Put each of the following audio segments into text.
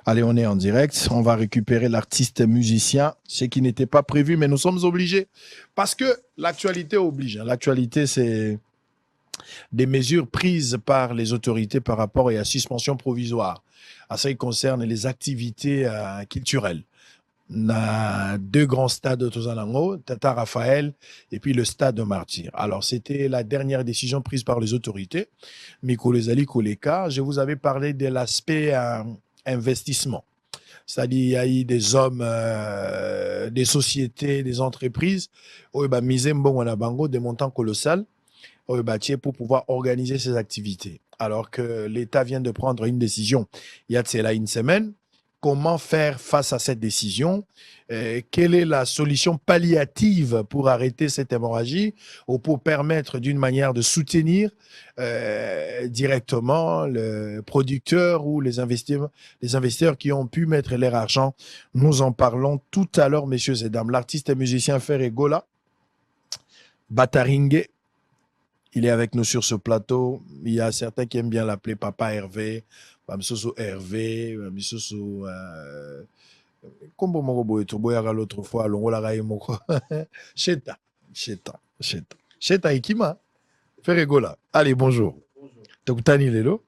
Allez, on est en direct. On va récupérer l'artiste musicien, ce qui n'était pas prévu, mais nous sommes obligés. Parce que l'actualité oblige. L'actualité, c'est des mesures prises par les autorités par rapport à la suspension provisoire. À ça, il concerne les activités culturelles. On a deux grands stades de Tozalango, Tata Raphaël et puis le stade de Martyr. Alors, c'était la dernière décision prise par les autorités. Mikolezali Koleka, je vous avais parlé de l'aspect investissement. C'est-à-dire, il y a eu des hommes, des sociétés, des entreprises, où ils ont misé des montants colossaux pour pouvoir organiser ces activités. Alors que l'État vient de prendre une décision il y a de cela une semaine. Comment faire face à cette décision? Quelle est la solution palliative pour arrêter cette hémorragie ou pour permettre d'une manière de soutenir directement le producteur ou les investisseurs qui ont pu mettre leur argent? Nous en parlons tout à l'heure, messieurs et dames. L'artiste et musicien Ferre Gola, Bataringue, il est avec nous sur ce plateau. Il y a certains qui aiment bien l'appeler Papa Hervé. Bamsoso Hervé, Bamsoso Kombo Morobo et Turboyara l'autre fois, Longola Raimoko. Cheta. Cheta Ikima. Ferregola. Allez, bonjour. Tokutani Lelo.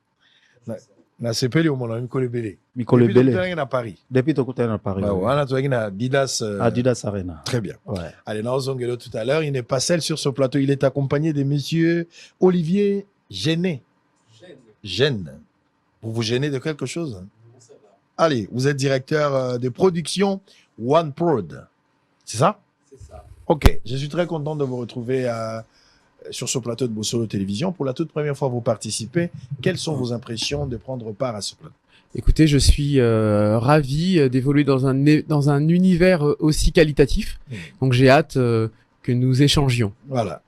Na sepeli au mon ami Kolebele. Depuis à Paris. Depuis Tokutani à Paris. On a trouvé une Adidas. Adidas Arena. Très bien. Ouais. Allez, Naozongelo tout à l'heure. Il n'est pas seul sur ce plateau. Il est accompagné de monsieur Olivier Géné. Gêne. Vous vous gênez de quelque chose? Allez, vous êtes directeur de production OneProd. C'est ça? C'est ça. Ok, je suis très content de vous retrouver sur ce plateau de Bossolo Télévision. Pour la toute première fois, vous participez. Quelles sont vos impressions de prendre part à ce plateau? Écoutez, je suis ravi d'évoluer dans un univers aussi qualitatif. Donc j'ai hâte que nous échangions. Voilà.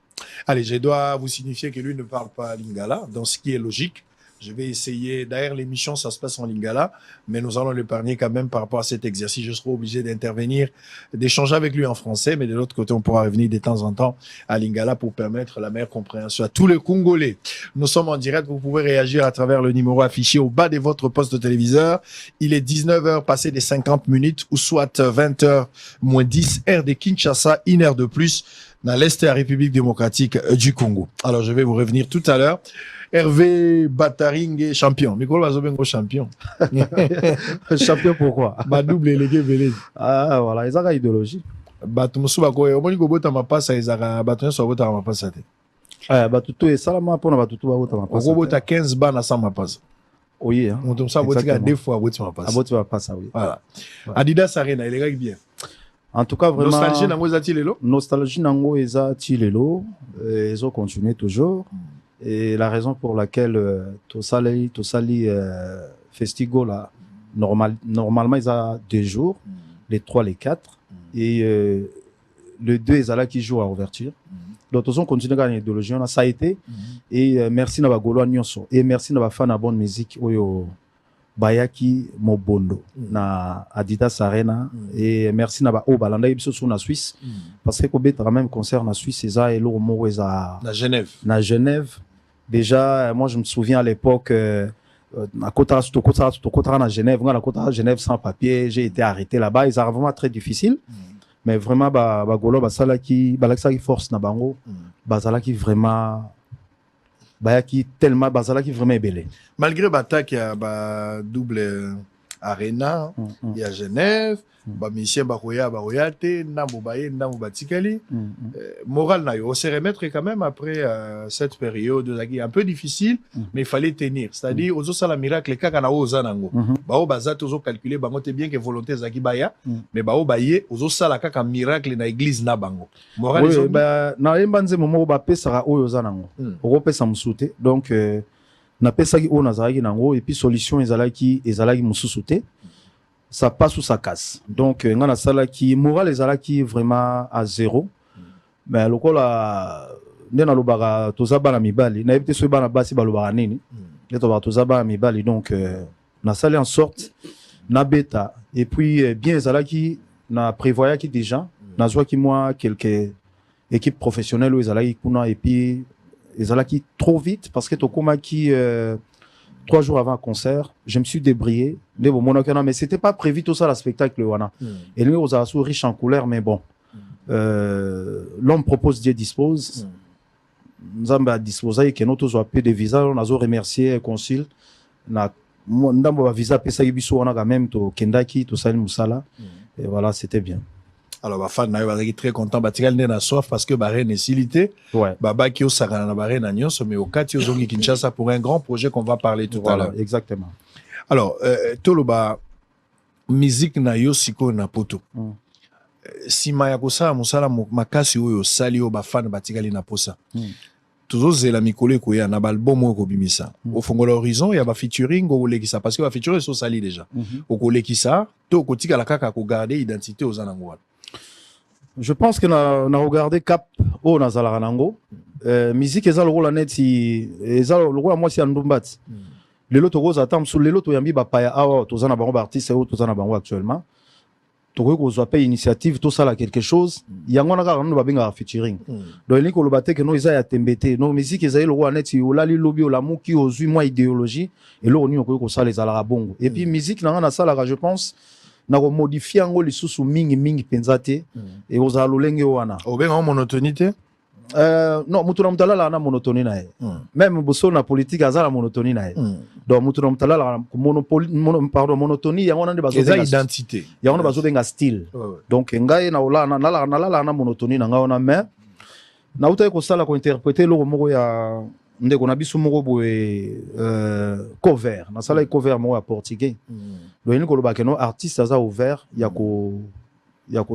Allez, je dois vous signifier que lui ne parle pas lingala, dans ce qui est logique. Je vais essayer, d'ailleurs l'émission ça se passe en lingala, mais nous allons l'épargner quand même par rapport à cet exercice. Je serai obligé d'intervenir, d'échanger avec lui en français, mais de l'autre côté on pourra revenir de temps en temps à lingala pour permettre la meilleure compréhension à tous les Congolais. Nous sommes en direct, vous pouvez réagir à travers le numéro affiché au bas de votre poste de téléviseur. Il est 19h passé des 50 minutes ou soit 20h moins 10 heure de Kinshasa, une heure de plus dans l'Est de la République démocratique du Congo. Alors je vais vous revenir tout à l'heure. Hervé Bataringue, champion. Mikolo Bazobengo, champion. Champion pourquoi? Ma double élégué belé. Ah, voilà, ils ont une idéologie. Batumusu Bako, au moins, Gobo Tamapasa, ils ont battu sur Bota Mapasa. Batutu et Salama pour Batutu Bota Mapasa. Gobo ta 15 ban à Samapasa. Oui, on tombe ça, Botika deux fois, Bota Mapasa. Bota Mapasa, oui. Voilà. Adidas Arena, il est bien. En tout cas, vraiment. Nostalgie Nango Zatilelo. Nostalgie Nango Zatilelo. Ils ont continué toujours. Et la raison pour laquelle Tosali Festigo, là, normalement, ils ont 2 jours, les 3, les 4. Et le 2, ils ont là qui jouent à ouverture. Donc, ils ont continué à gagner l'idéologie. Ça a été. Et merci à Golo Nyonso. Et merci à fan de bonne musique. Bayaki Mobondo na Adidas Arena. Et merci à Obalanda Ibso sur la Suisse. Parce que quand même concert en Suisse, c'est ça et l'eau au na Genève. Na Genève. Déjà, moi je me souviens à l'époque, à Kotara na Genève, à Kotara Genève sans papier, j'ai été arrêté là-bas. Ils ont vraiment très difficile. Mais vraiment, Golo, Basala qui force na bango, Basala qui vraiment. Qui tellement Basala qui vraiment belé. Malgré Batak, il y a double Arena, il y a Genève, Michel Baroyate, Namoubaye, Namoubatikali. Moral na yo, on se remettre quand même après cette période un peu difficile, mais il fallait tenir. C'est-à-dire, aux autres, la miracle, les cas qu'on a aux anango. Bao bazat, aux autres calculés, bango te bien que volonté zaki baya, mais bao baye, aux autres, la cas miracle na église na bango. Moral, oui, na embanze momo ba pesa aux anango. Oro pesa musute. Donc, na pesa ki o nazaki nango, et puis solution ezalaki mususute. Ça passe ou ça casse. Donc, on a ça qui moral les ala qui vraiment à 0. Mais le la ndena lobara tozaba na mibali, na ebite so bana basi balobara nini. Neto ba tozaba na mibali donc na sali en sorte na beta et puis bien les ala qui na prévoya qui déjà na joie qui moi quelques équipes professionnelles où les ala qui kuna et puis les ala qui trop vite parce que to koma qui 3 jours avant le concert, je me suis débrouillé. Mais c'était pas prévu tout ça, le spectacle. Et nous, on a riche en couleurs, mais bon. L'homme propose, Dieu dispose. Nous avons disposé que nous tous peu de visa. On a remercié le consul. Nous avons visa pesa yibiso on a quand même to Kendaki, to Salim Moussala. Et voilà, c'était bien. Alors, ma fan, je suis très content. Batigal n'est pas soif parce que Bahreïn est silité. Ouais. Baba qui est au Sarana Bahreïn à Nyos, mais au Kati, au Zongi Kinshasa pour un grand projet qu'on va parler tout à l'heure. Exactement. Alors, Toloba, musique na yo siko na poto. Si maya kosa musala makasi oyo sali o ba fan batigali na posa. Toujours la mikolo ko ya na album ko bimisa. Au fongo l'horizon ya ba featuring ko lekisa parce que ba featuring so sali déjà. Au ko lekisa to ko tika la kaka ko garder identité aux anangwa. Je pense que na regardé cap au na zala ranango. Musique eza lokola neti eza lokola moi si andumbat. Lelo to goza tam sur lelo to yambi ba paya awa to zana bango artiste ou to zana bango actuellement. To ko zo pa initiative to sala quelque chose. Yango na ka no ba benga featuring. Donc il ko lo baté que no eza ya tembete. No musique eza lokola neti o lali lobi o lamu ki ozui moi idéologie et lo ni ko sala les ala bongo. Et puis musique na sala je pense na ko modifier ngo lisusu mingi penzate et oza lolenge wana. O benga monotonité. Non, mutuna mtalala na monotonie na ye. Même boso na politique azala monotonie na ye. Donc mutuna mtalala monotonie yango na bazo benga identité. Yango na bazo benga style. Donc ngai na ola na monotonie na ngao na mais na uta ko sala ko interpréter lo moko ya ndeko na biso moko boye cover. Na sala cover moko ya portugais. Donc ni ko loba keno artiste aza ouvert ya ko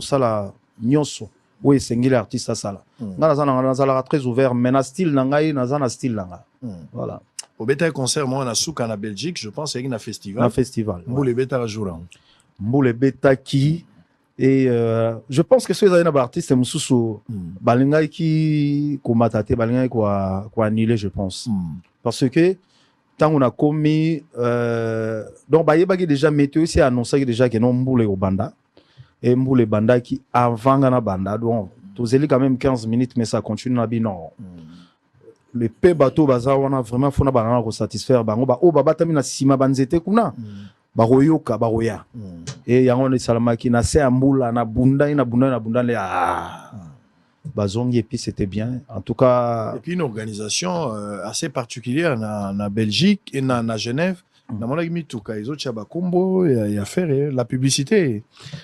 sala nyonso. Oui, c'est un artiste à ça. Là, très ouvert, mais na style nangai, na style nanga. Voilà. Au beta concert, moi, on a souk en Belgique, je pense, il y a un festival. Un festival. Mboule beta jour. Mboule beta qui et je pense que ces artistes mususu balingai qui komatate balingai quoi annuler, je pense. Parce que tant on a commis donc bayebaki déjà météo c'est annoncé déjà que non mboule au banda. Et Mboule Banda qui avant na banda donc tozeli quand même 15 minutes mais ça continue na non le pe bateau baza wana vraiment fona banana ko satisfaire bango ba o baba tamina sima banzete kuna ba royoka ba roya et yango ne salamaki na se ambula na bunda le bazongi et puis c'était bien en tout cas et puis une organisation assez particulière na Belgique et na Genève. Na mona kimi tuka izo tchaba kombo ya faire la publicité.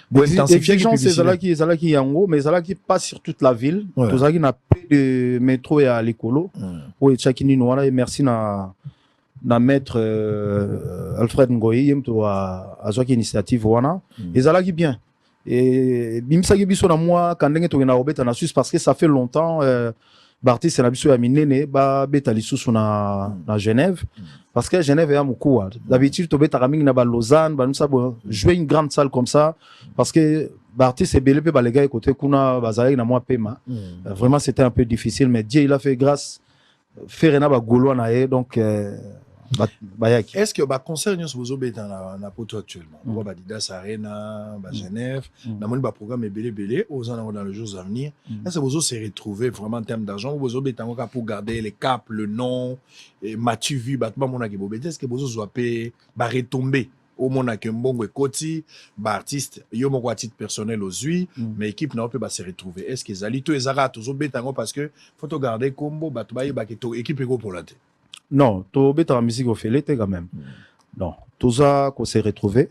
Bon intensifier les zalaki yango mais zalaki pas sur toute la ville. Tozaki na peu de métro et à l'écolo. O tchakini no wana et merci na maître Alfred Ngoyi yemto a zaki initiative wana. Et zalaki bien. Et bimsaki biso na moi kandenge to na obeta na Suisse parce que ça fait longtemps Bartis c'est la biso ya minene ba beta lisusu na Genève parce que Genève est à Moukoua. D'habitude to beta raming na ba Lausanne ba nous ça jouer une grande salle comme ça parce que Bartis c'est belé pe ba les gars côté kuna bazali na moi pema. Vraiment c'était un peu difficile mais Dieu il a fait grâce faire na ba gaulois na e donc est-ce que ba concert nous vous beta na poto actuellement on va Didas Arena ba Genève na moni ba programme belé aux dans les jours à venir est-ce que vous se retrouver vraiment en termes d'argent ou vous beta pour garder les caps le nom et Mathieu vu battement mon aki bobeta est-ce que vous soit payer ba retomber au mona ke mbongo ekoti ba artiste yo moko à titre personnel aux ui mais équipe na peut ba se retrouver est-ce que zalito ezara toujours beta parce que faut to garder combo ba to ba to équipe ego pour la tête. Non, to beta la musique au fait quand même. Non, tout ça qu'on s'est retrouvé.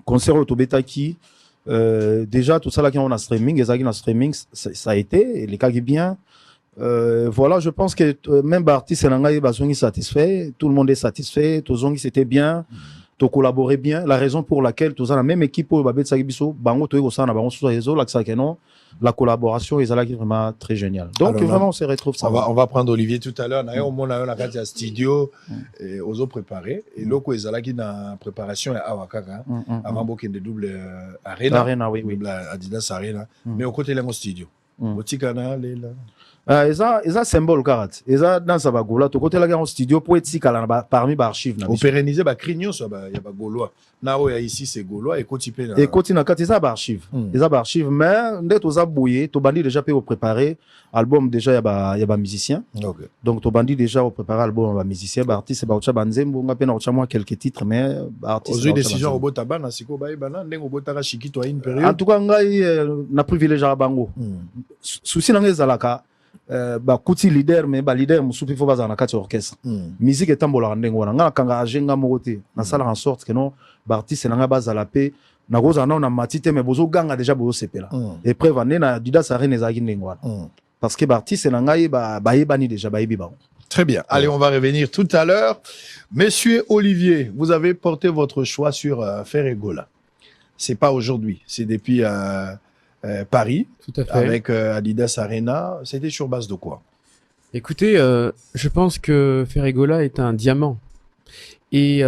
Concert au beta qui déjà tout ça là qui on a streaming, ça a été les cas qui bien. Voilà, je pense que même artiste et bazongi satisfait, tout le monde est satisfait, tout zongi c'était bien. To collaborer bien, la raison pour laquelle tout ça la même équipe au babet sagibiso bango to ego sana bango sur réseau là que non la collaboration est vraiment très géniale. Donc alors, vraiment on se retrouve ça. On va prendre Olivier tout à l'heure na au monde na radio studio et aux autres préparés et loko ezala qui na préparation à Awakaka avant bokende de double arena oui Adidas Arena mais au côté là mon studio. Botikana là eza symbole karat eza dans sa bagola to côté la en studio pour être parmi ba archives na Au pérenniser ba crignon so ba ya ba gaulois. Na o ya ici c'est gaulois et côté na. et côté na kati eza ba archive. Eza ba archive mais ndet to za bouyer to bandi déjà au préparer album déjà ya ba musicien. OK. Donc to bandi déjà au préparer album ba musicien ba artiste ba ucha banzembo nga pena ucha moi quelques titres mais ba artiste. Aux décisions au botaba na siko ba bana ndengo botaka shiki to une période. En tout cas ngai na privilège à bango. Souci na ngezalaka ba kuti leader mais ba leader musupi faut baza na kati orchestre musique etambola ndengo wana nga kanga ajenga mokote na sala en sorte que non ba artiste na nga baza la paix na goza na matite mais bozo ganga déjà bozo sepela et preuve ane na Adidas Arena ezaki ndengo wana parce que ba artiste na ngai ba yebani déjà ba yebi ba. Très bien. Allez, on va revenir tout à l'heure. Monsieur Olivier, vous avez porté votre choix sur Ferregola. C'est pas aujourd'hui, c'est depuis Paris, Tout à fait. avec Adidas Arena. C'était sur base de quoi? Écoutez, je pense que Ferregola est un diamant. Et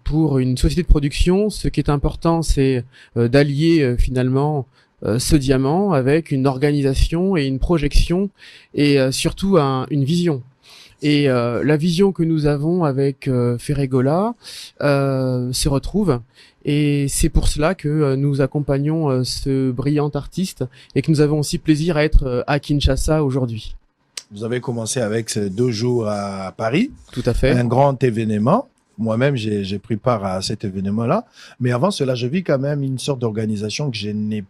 pour une société de production, ce qui est important, c'est d'allier finalement ce diamant avec une organisation et une projection et surtout une vision. Et la vision que nous avons avec Ferregola se retrouve. Et c'est pour cela que nous accompagnons ce brillant artiste et que nous avons aussi plaisir à être à Kinshasa aujourd'hui. Vous avez commencé avec ces 2 jours à Paris. Tout à fait. Un grand événement. Moi-même, j'ai pris part à cet événement-là. Mais avant cela, je vis quand même une sorte d'organisation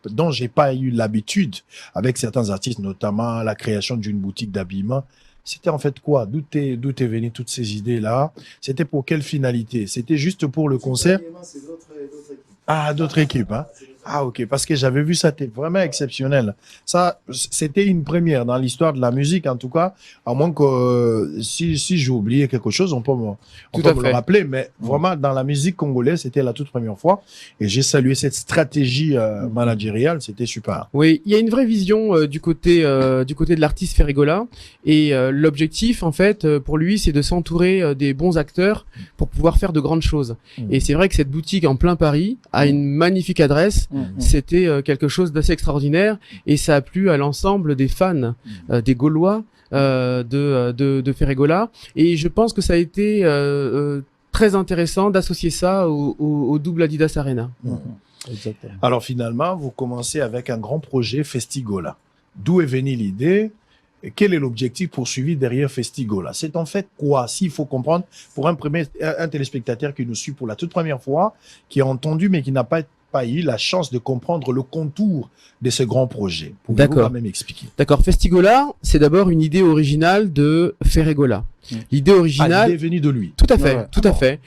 dont j'ai pas eu l'habitude avec certains artistes, notamment la création d'une boutique d'habillement. C'était en fait quoi? D'où est venue toutes ces idées-là? C'était pour quelle finalité? C'était juste pour le concert? Ah, d'autres équipes, hein? Ah, ok, parce que j'avais vu ça, c'était vraiment exceptionnel. Ça, c'était une première dans l'histoire de la musique, en tout cas, à moins que si j'ai oublié quelque chose, on peut me le rappeler, mais vraiment, dans la musique congolaise, c'était la toute première fois, et j'ai salué cette stratégie managériale, c'était super. Oui, il y a une vraie vision du côté de l'artiste Ferregola, et l'objectif, en fait, pour lui, c'est de s'entourer des bons acteurs pour pouvoir faire de grandes choses. Et c'est vrai que cette boutique en plein Paris a une magnifique adresse. C'était quelque chose d'assez extraordinaire et ça a plu à l'ensemble des fans des Gaulois de Ferregola, et je pense que ça a été très intéressant d'associer ça au double Adidas Arena. Exactement. Alors finalement, vous commencez avec un grand projet Festigola. D'où est venue l'idée? Et quel est l'objectif poursuivi derrière Festigola? C'est en fait quoi? S'il faut comprendre, pour un téléspectateur qui nous suit pour la toute première fois, qui a entendu mais qui n'a pas eu la chance de comprendre le contour de ce grand projet. Pouvez-vous quand même expliquer? D'accord. Festigola, c'est d'abord une idée originale de Ferregola. L'idée originale. L'idée est venue de lui. Tout à fait, tout à fait.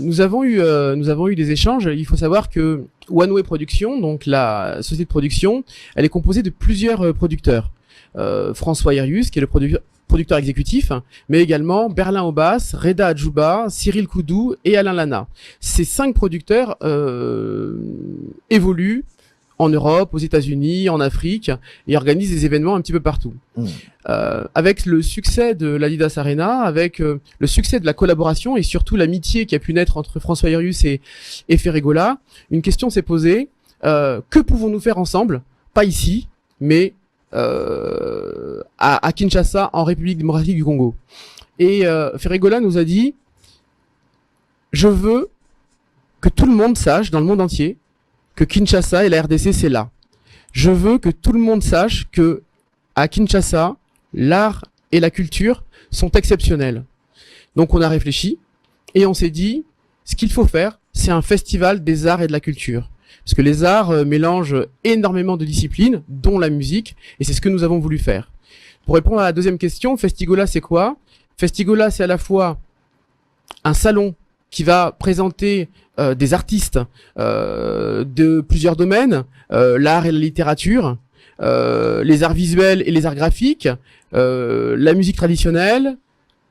Nous avons eu des échanges. Il faut savoir que One Way Production, donc la société de production, elle est composée de plusieurs producteurs. François Hirius, qui est le producteur exécutif, mais également Berlin Obas, Reda Adjouba, Cyril Koudou et Alain Lana. Ces 5 producteurs évoluent en Europe, aux États-Unis, en Afrique, et organisent des événements un petit peu partout. Avec le succès de l'Adidas Arena, avec le succès de la collaboration et surtout l'amitié qui a pu naître entre François Hirius et Ferregola, une question s'est posée. Que pouvons-nous faire ensemble? Pas ici, mais à Kinshasa, en République démocratique du Congo. Et Ferregola nous a dit: je veux que tout le monde sache, dans le monde entier, que Kinshasa et la RDC, c'est là. Je veux que tout le monde sache que à Kinshasa, l'art et la culture sont exceptionnels. Donc on a réfléchi et on s'est dit, ce qu'il faut faire, c'est un festival des arts et de la culture. Parce que les arts mélangent énormément de disciplines, dont la musique, et c'est ce que nous avons voulu faire. Pour répondre à la deuxième question, Festigola, c'est quoi? Festigola, c'est à la fois un salon qui va présenter des artistes de plusieurs domaines, l'art et la littérature, les arts visuels et les arts graphiques, la musique traditionnelle,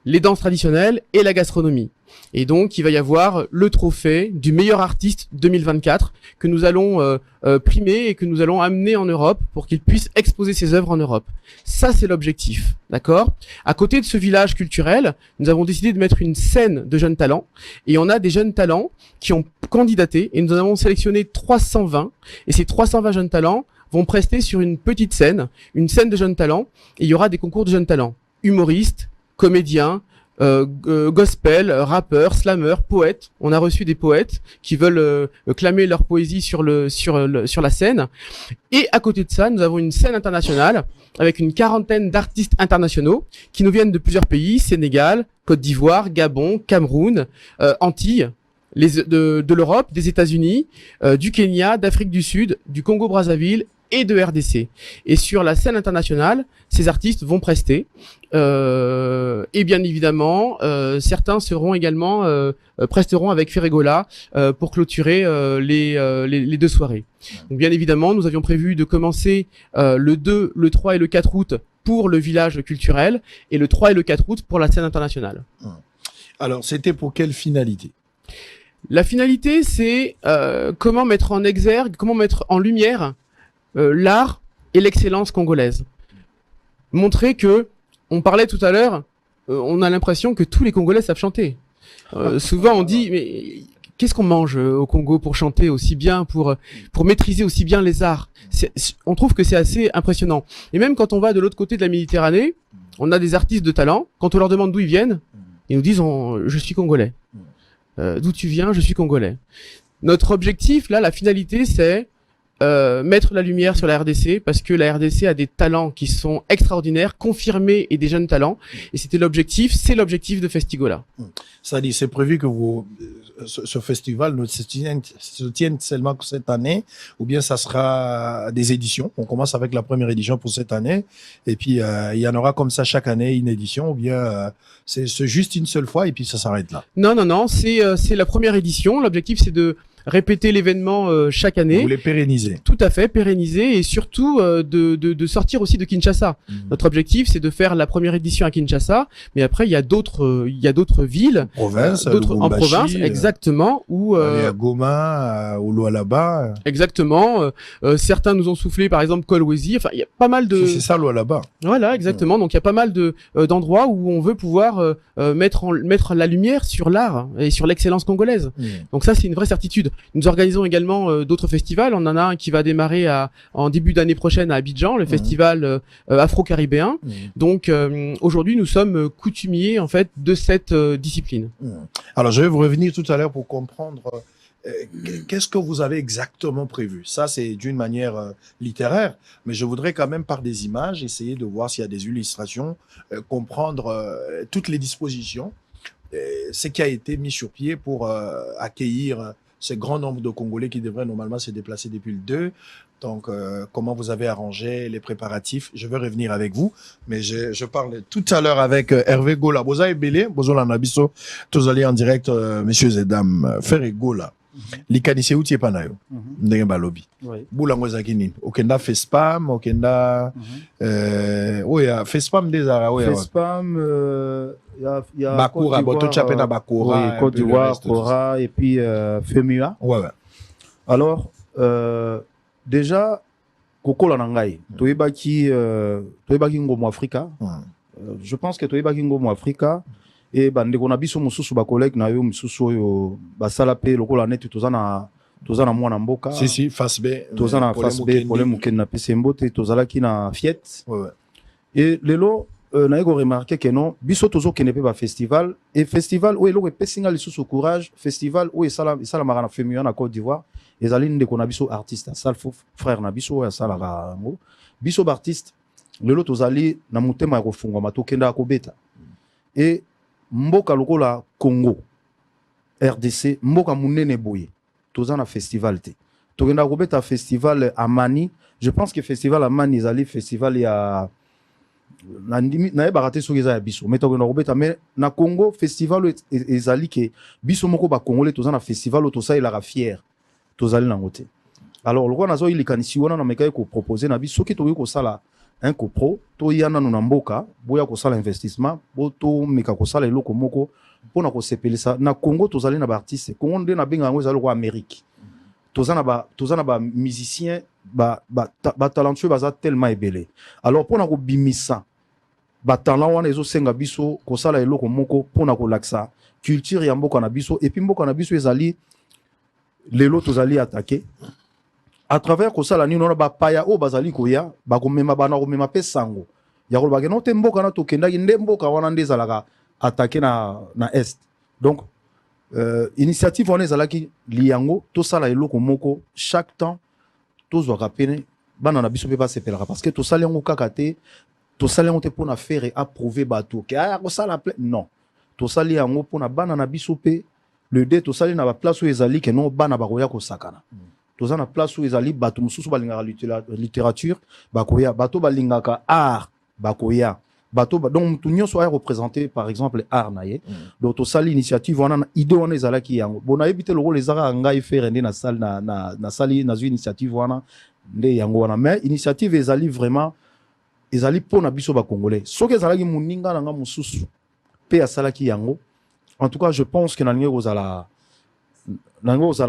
les danses traditionnelles et la gastronomie. Et donc, il va y avoir le trophée du meilleur artiste 2024 que nous allons primer et que nous allons amener en Europe pour qu'il puisse exposer ses œuvres en Europe. Ça, c'est l'objectif, d'accord? À côté de ce village culturel, nous avons décidé de mettre une scène de jeunes talents, et on a des jeunes talents qui ont candidaté, et nous en avons sélectionné 320, et ces 320 jeunes talents vont prester sur une petite scène, une scène de jeunes talents, et il y aura des concours de jeunes talents, humoristes, comédiens, gospel, rappeurs, slammeurs, poètes. On a reçu des poètes qui veulent clamer leur poésie sur la scène. Et à côté de ça, nous avons une scène internationale avec une quarantaine d'artistes internationaux qui nous viennent de plusieurs pays: Sénégal, Côte d'Ivoire, Gabon, Cameroun, Antilles, de l'Europe, des États-Unis, du Kenya, d'Afrique du Sud, du Congo-Brazzaville et de RDC. Et sur la scène internationale, ces artistes vont prester. Et bien évidemment, certains seront également presteront avec Ferregola pour clôturer les 2 soirées. Donc bien évidemment, nous avions prévu de commencer le 2, le 3 et le 4 août pour le village culturel et le 3 et le 4 août pour la scène internationale. Alors, c'était pour quelle finalité? La finalité, c'est comment mettre en exergue, comment mettre en lumière l'art et l'excellence congolaise. Montrer que, on parlait tout à l'heure, on a l'impression que tous les Congolais savent chanter. Souvent on dit, mais qu'est-ce qu'on mange au Congo pour chanter aussi bien, pour maîtriser aussi bien les arts? On trouve que c'est assez impressionnant. Et même quand on va de l'autre côté de la Méditerranée, on a des artistes de talent. Quand on leur demande d'où ils viennent, ils nous disent je suis congolais. D'où tu viens? Je suis congolais. Notre objectif, là, la finalité, c'est mettre la lumière sur la RDC, parce que la RDC a des talents qui sont extraordinaires, confirmés, et des jeunes talents. Et c'est l'objectif de Festigola. Ça dit, c'est prévu que ce festival ne se tienne seulement cette année, ou bien ça sera des éditions. On commence avec la première édition pour cette année, et puis il y en aura comme ça chaque année une édition, ou bien c'est juste une seule fois et puis ça s'arrête là. Non, c'est la première édition. L'objectif, c'est de répéter l'événement chaque année. Vous les pérenniser. Tout à fait, pérenniser, et surtout de sortir aussi de Kinshasa. Notre objectif, c'est de faire la première édition à Kinshasa, mais après il y a d'autres villes, en province, exactement, où à Goma, au Lualaba. Exactement. Certains nous ont soufflé, par exemple, Kolwezi. Enfin, il y a pas mal de. C'est ça, Lualaba. Voilà, exactement. Donc il y a pas mal d'endroits où on veut pouvoir mettre la lumière sur l'art et sur l'excellence congolaise. Donc ça, c'est une vraie certitude. Nous organisons également d'autres festivals. On en a un qui va démarrer en début d'année prochaine à Abidjan, le festival afro-caribéen. Donc aujourd'hui, nous sommes coutumiers en fait de cette discipline. Alors je vais vous revenir tout à l'heure pour comprendre qu'est-ce que vous avez exactement prévu. Ça, c'est d'une manière littéraire, mais je voudrais quand même par des images essayer de voir s'il y a des illustrations, comprendre toutes les dispositions, ce qui a été mis sur pied pour accueillir ce grand nombre de Congolais qui devraient normalement se déplacer depuis le 2. Donc, comment vous avez arrangé les préparatifs? Je vais revenir avec vous, mais je parlais tout à l'heure avec Hervé Gola. Boza et Belé, Bozola Nabiso, tous allés en direct, messieurs et dames. Ferré Gola. Likanise uti epanayo. Ndenge balobi. Boulango zakini. Okenda Fespam, okenda oya Fespam dezara oya. Fespam y a Bakura, boto chapena Bakura, Côte d'Ivoire, Kora et puis Femua. Ouais. Alors déjà Kokola nangai, toyebaki ngomo Afrika. Je pense que toyebaki ngomo Afrika. Et bandeko na biso mususu ba collègue na yo mususu oyo basala pe lokola neti tozana mwana mboka. Si face B. Tozana face B pour les mukeni na pesembo te tozalaki na fiette. Ouais. Et lelo na ego remarquer que non biso tozo kene pe ba festival et festival où eloko pesinga lisusu courage festival où esala marana Femua na Côte d'Ivoire ezali ndeko na biso artiste salfo frère na biso ya sala ba ngo biso ba artiste lelo tozali na mutema ya kofungwa matokenda ko beta. Et mboka lokola Congo RDC mboka munene boye tozana festival te tokenda kobeta festival Amani. Je pense que festival Amani ezali festival ya na ebara te soki eza ya biso mais tokenda kobeta mais na Congo festival ezali ke biso moko ba Congolais tozana festival tosalela fier tozali nango te. Alors lokola nazo ilikanisi wana na mekaye ko proposer na biso soki tokoki kosala un copro to yana na mboka boya ko sala investissement boto meka ko sala eloko moko pona ko sepelisa na Congo tozali na ba artiste Congo nde na benga ngo ezali ko Amérique tozana ba musicien ba talentueux baza tellement ebele. Alors pona ko bimisa ba talent wana ezo senga biso ko sala eloko moko pona ko laksa culture ya mboka na biso et puis mboka na biso ezali lelo tozali attaquer à travers kosala nino na bapaya o bazali koya bakomema bana komema pe sango ya ko bageno te mboka na tokenda ki mboka wana ndezalaka attaquer na est. Donc initiative on ezalaki liango to sala eloko moko chaque temps to zo rapene bana na biso pe pas sepelaka parce que to sala yango kaka te to sala yango te pona faire et approuver bato ke ko sala non to sala yango pona bana na biso pe le dé to sala na ba place où ezali ke non bana bakoya ko sakana toza na place où ezali bato mususu balingaka littérature bakoya bato balingaka art bakoya bato donc tout nyonso a représenté par exemple art naye donc to sali initiative wana na idée wana ezalaki yango bona ebité le rôle ezaka ngai faire ndé na salle na sali na initiative wana ndé yango wana mais initiative ezali vraiment ezali pona biso ba congolais soki ezalaki muninga na nga mususu pe asalaki yango en tout cas je pense que na ninge kozala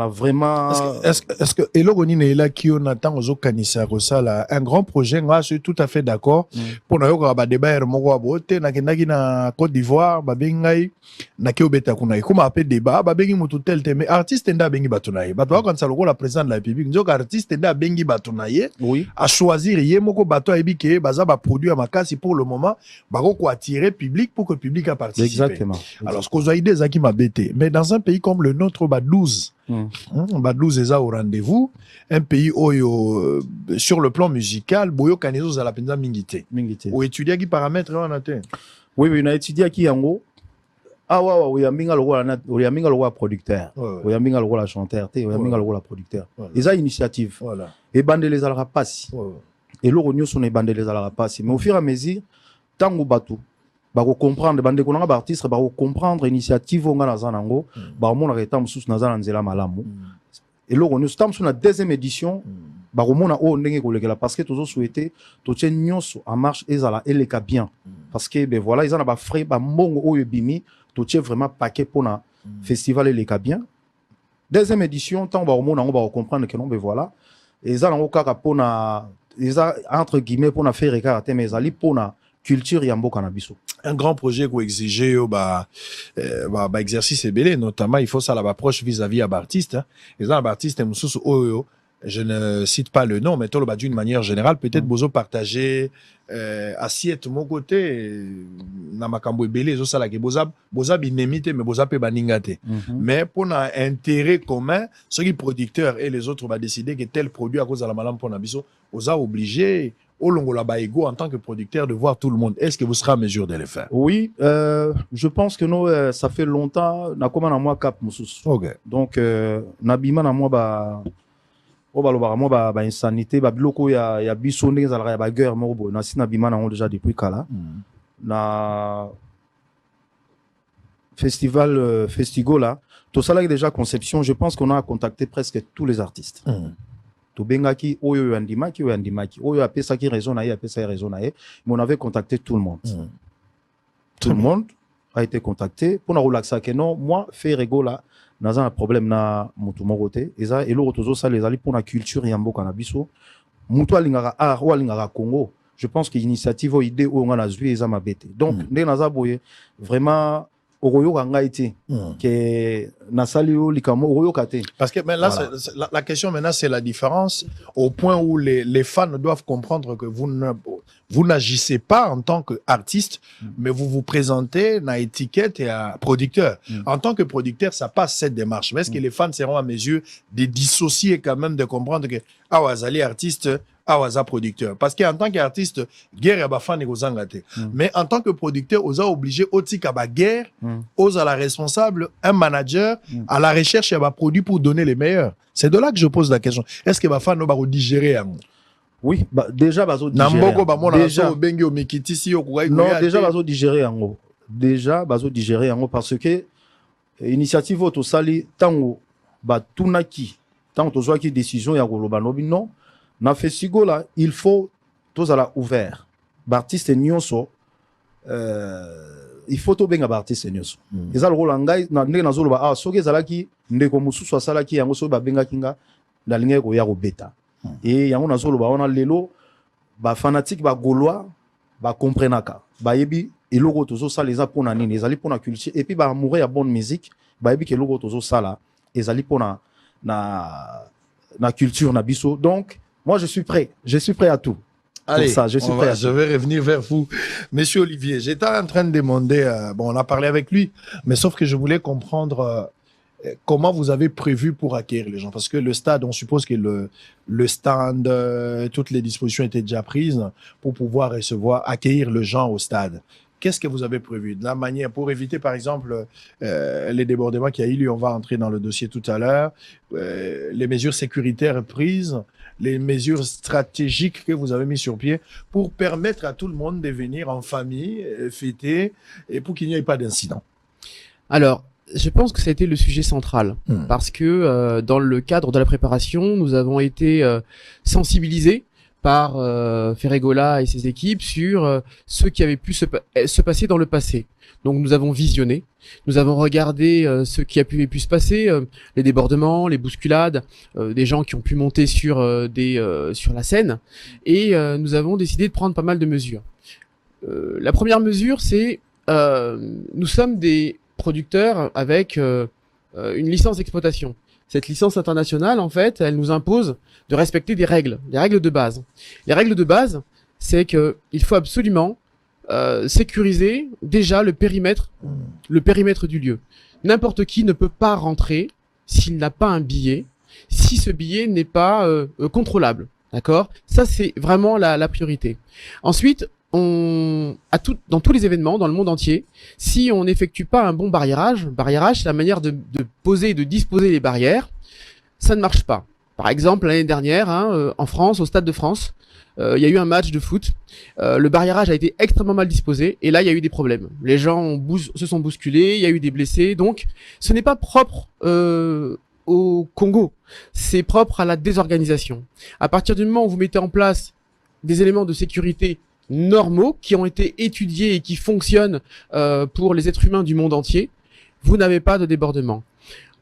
vraiment est-ce que eloko nini ela kio na tango zo kanisa kosala un grand projet nga je suis tout à fait d'accord pour na yoka ba débat moko abote na kendaki na Côte d'Ivoire ba bengai na ki obeta kuna ikoma pe débat ba bengi mutu tel te mais artiste nda bengi batunaye bato quand ça loko la président de la République nzo artiste nda bengi batunaye oui à choisir ye moko bato ebike baza ba produire makasi pour le moment ba ko attirer public pour que le public a participé exactement alors ce qu'on a idée zaki mabete mais dans un pays comme le nôtre ba 12 12 eza au rendez-vous un pays oyo sur le plan musical boyo kanezo za la penza mingité ou étudier qui paramètres on a te oui na étudier qui yango wa oui aminga lo wa producteur oui aminga lo la chanteur te oui aminga lo la producteur eza initiative voilà et bandele za la passe et lo ronyo son e bandele za la passe mais au fur et à mesure tango batou bako comprendre bande konanga ba artiste bako comprendre initiative nga na zanango ba mona reta mususu na zana nzela malamu et lo ronyo stam sur la deuxième édition bako mona o ndenge kolekela parce que tozo souhaiter to tien nyonso en marche ezala eleka bien parce que ben voilà ils en a ba frais ba mbongo oyo bimi to tien vraiment paquet pona festival eleka bien deuxième édition tant ba mona on va comprendre que non ben voilà et za ngo kaka pona eza entre guillemets pona faire écarter mais ali pona culture yambo cannabis. Un grand projet qui exige exercice belé, notamment il faut ça la approche vis-à-vis à l'artiste. Les artistes je ne cite pas le nom, mais tout le d'une manière générale, peut-être bozo partager assiette mon côté na makambo belé zo sala ke boza binemité mais boza pe baningate. Mais pour un intérêt commun, ceux qui producteurs et les autres va décider que tel produit à cause de la malam pour nabiso, oza obligé au longo la baïgo en tant que producteur de voir tout le monde. Est-ce que vous serez en mesure de le faire? Oui, je pense que nous, ça fait longtemps, na koma na moi cap mususu. Okay. Donc nabima na moi ba insanité ba biloko ya biso ndenge zalaka ya ba guerre moko boy na sina bima na déjà depuis kala. Na festival Festigola, tout ça là déjà conception, je pense qu'on a contacté presque tous les artistes. To bengaki oyo yandimaki oyo apesa ki raison na ye apesa raison na ye, mais on avait contacté tout le monde. Tout le monde a été contacté pour na relaxer que non moi fait rigola dans un problème na mutu mokote eza elo tozo ça les ali pour la culture yambo cannabiso mutu alingaka art ou alingaka Congo. Je pense que l'initiative ou idée ou on a zui eza mabete. Donc ndé naza boye vraiment Oroyo Kangaïti, que Nasalio Likamo, Oroyo Kate. Parce que mais là, voilà. La question maintenant, c'est la différence au point où les fans doivent comprendre que vous n'agissez pas en tant qu'artiste, mais vous vous présentez dans étiquette et à producteur. En tant que producteur, ça passe cette démarche. Mais est-ce que les fans seront à mesure de dissocier quand même, de comprendre que Awazali artiste, Awaza producteur? Parce qu'en tant qu'artiste, guerre et fan et mais en tant que producteur, on a obligé aussi qu'à la guerre, on a la responsable, un manager à la recherche et à produit pour donner les meilleurs. C'est de là que je pose la question. Est-ce que fan va digérer? Oui, déjà bazo digérer. Non, déjà bazo digérer en gros. Déjà bazo digérer en gros parce que initiative auto sali tango ba tunaki tango to qui décision ya goloba nobi non. Na festival là, il faut tous à la ouvert. Artiste nyonso il faut to benga artiste nyonso. Eza le rôle ngai na ndenge nazolo ba soki ezalaki ndeko mususu asalaki yango so ba benga kinga na linge ko ya ko beta. Et yango nazolo ba ona lelo ba fanatique ba gaulois ba comprenaka. Ba yebi eloko tozo sala eza pona nini, ezali pona culture et puis ba amoureux ya bonne musique, ba yebi ke eloko tozo sala ezali pona na la culture Nabiso. Donc, moi, je suis prêt. Je suis prêt à tout. Allez, Pour ça, je suis prêt à je tout. vais revenir vers vous. Monsieur Olivier, j'étais en train de demander, bon, on a parlé avec lui, mais sauf que je voulais comprendre comment vous avez prévu pour accueillir les gens. Parce que le stade, on suppose que le stand, toutes les dispositions étaient déjà prises pour pouvoir accueillir les gens au stade. Qu'est-ce que vous avez prévu de la manière pour éviter, par exemple, les débordements qu'il y a eu, on va entrer dans le dossier tout à l'heure, les mesures sécuritaires prises, les mesures stratégiques que vous avez mises sur pied pour permettre à tout le monde de venir en famille, fêter, et pour qu'il n'y ait pas d'incident. Alors, je pense que ça a été le sujet central, parce que dans le cadre de la préparation, nous avons été sensibilisés par Ferregola et ses équipes sur ce qui avait pu se passer dans le passé. Donc nous avons visionné, nous avons regardé ce qui a pu se passer, les débordements, les bousculades, des gens qui ont pu monter sur la scène, et nous avons décidé de prendre pas mal de mesures. La première mesure, c'est nous sommes des producteurs avec une licence d'exploitation. Cette licence internationale, en fait, elle nous impose de respecter des règles de base. Les règles de base, c'est que il faut absolument sécuriser déjà le périmètre du lieu. N'importe qui ne peut pas rentrer s'il n'a pas un billet, si ce billet n'est pas contrôlable. D'accord ? Ça, c'est vraiment la priorité. Ensuite, dans tous les événements, dans le monde entier, si on n'effectue pas un bon barriérage, c'est la manière de poser et de disposer les barrières, ça ne marche pas. Par exemple, l'année dernière, en France, au Stade de France, il y a eu un match de foot. Le barriérage a été extrêmement mal disposé et là, il y a eu des problèmes. Les gens se sont bousculés, il y a eu des blessés. Donc, ce n'est pas propre au Congo. C'est propre à la désorganisation. À partir du moment où vous mettez en place des éléments de sécurité normaux qui ont été étudiés et qui fonctionnent pour les êtres humains du monde entier, vous n'avez pas de débordement.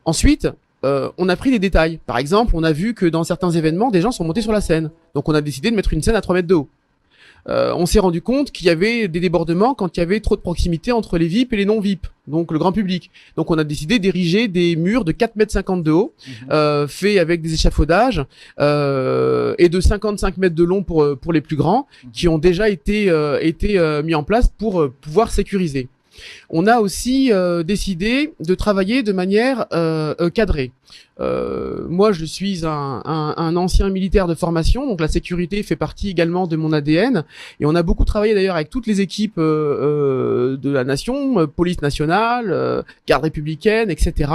Ensuite, on a pris des détails. Par exemple, on a vu que dans certains événements, des gens sont montés sur la scène. Donc on a décidé de mettre une scène à 3 mètres de haut. On s'est rendu compte qu'il y avait des débordements quand il y avait trop de proximité entre les VIP et les non-VIP, donc le grand public. Donc on a décidé d'ériger des murs de 4,50 m de haut, faits avec des échafaudages, et de 55 mètres de long pour les plus grands, qui ont déjà été mis en place pour pouvoir sécuriser. On a aussi décidé de travailler de manière cadrée. Moi, je suis un ancien militaire de formation, donc la sécurité fait partie également de mon ADN. Et on a beaucoup travaillé d'ailleurs avec toutes les équipes de la nation, police nationale, garde républicaine, etc.,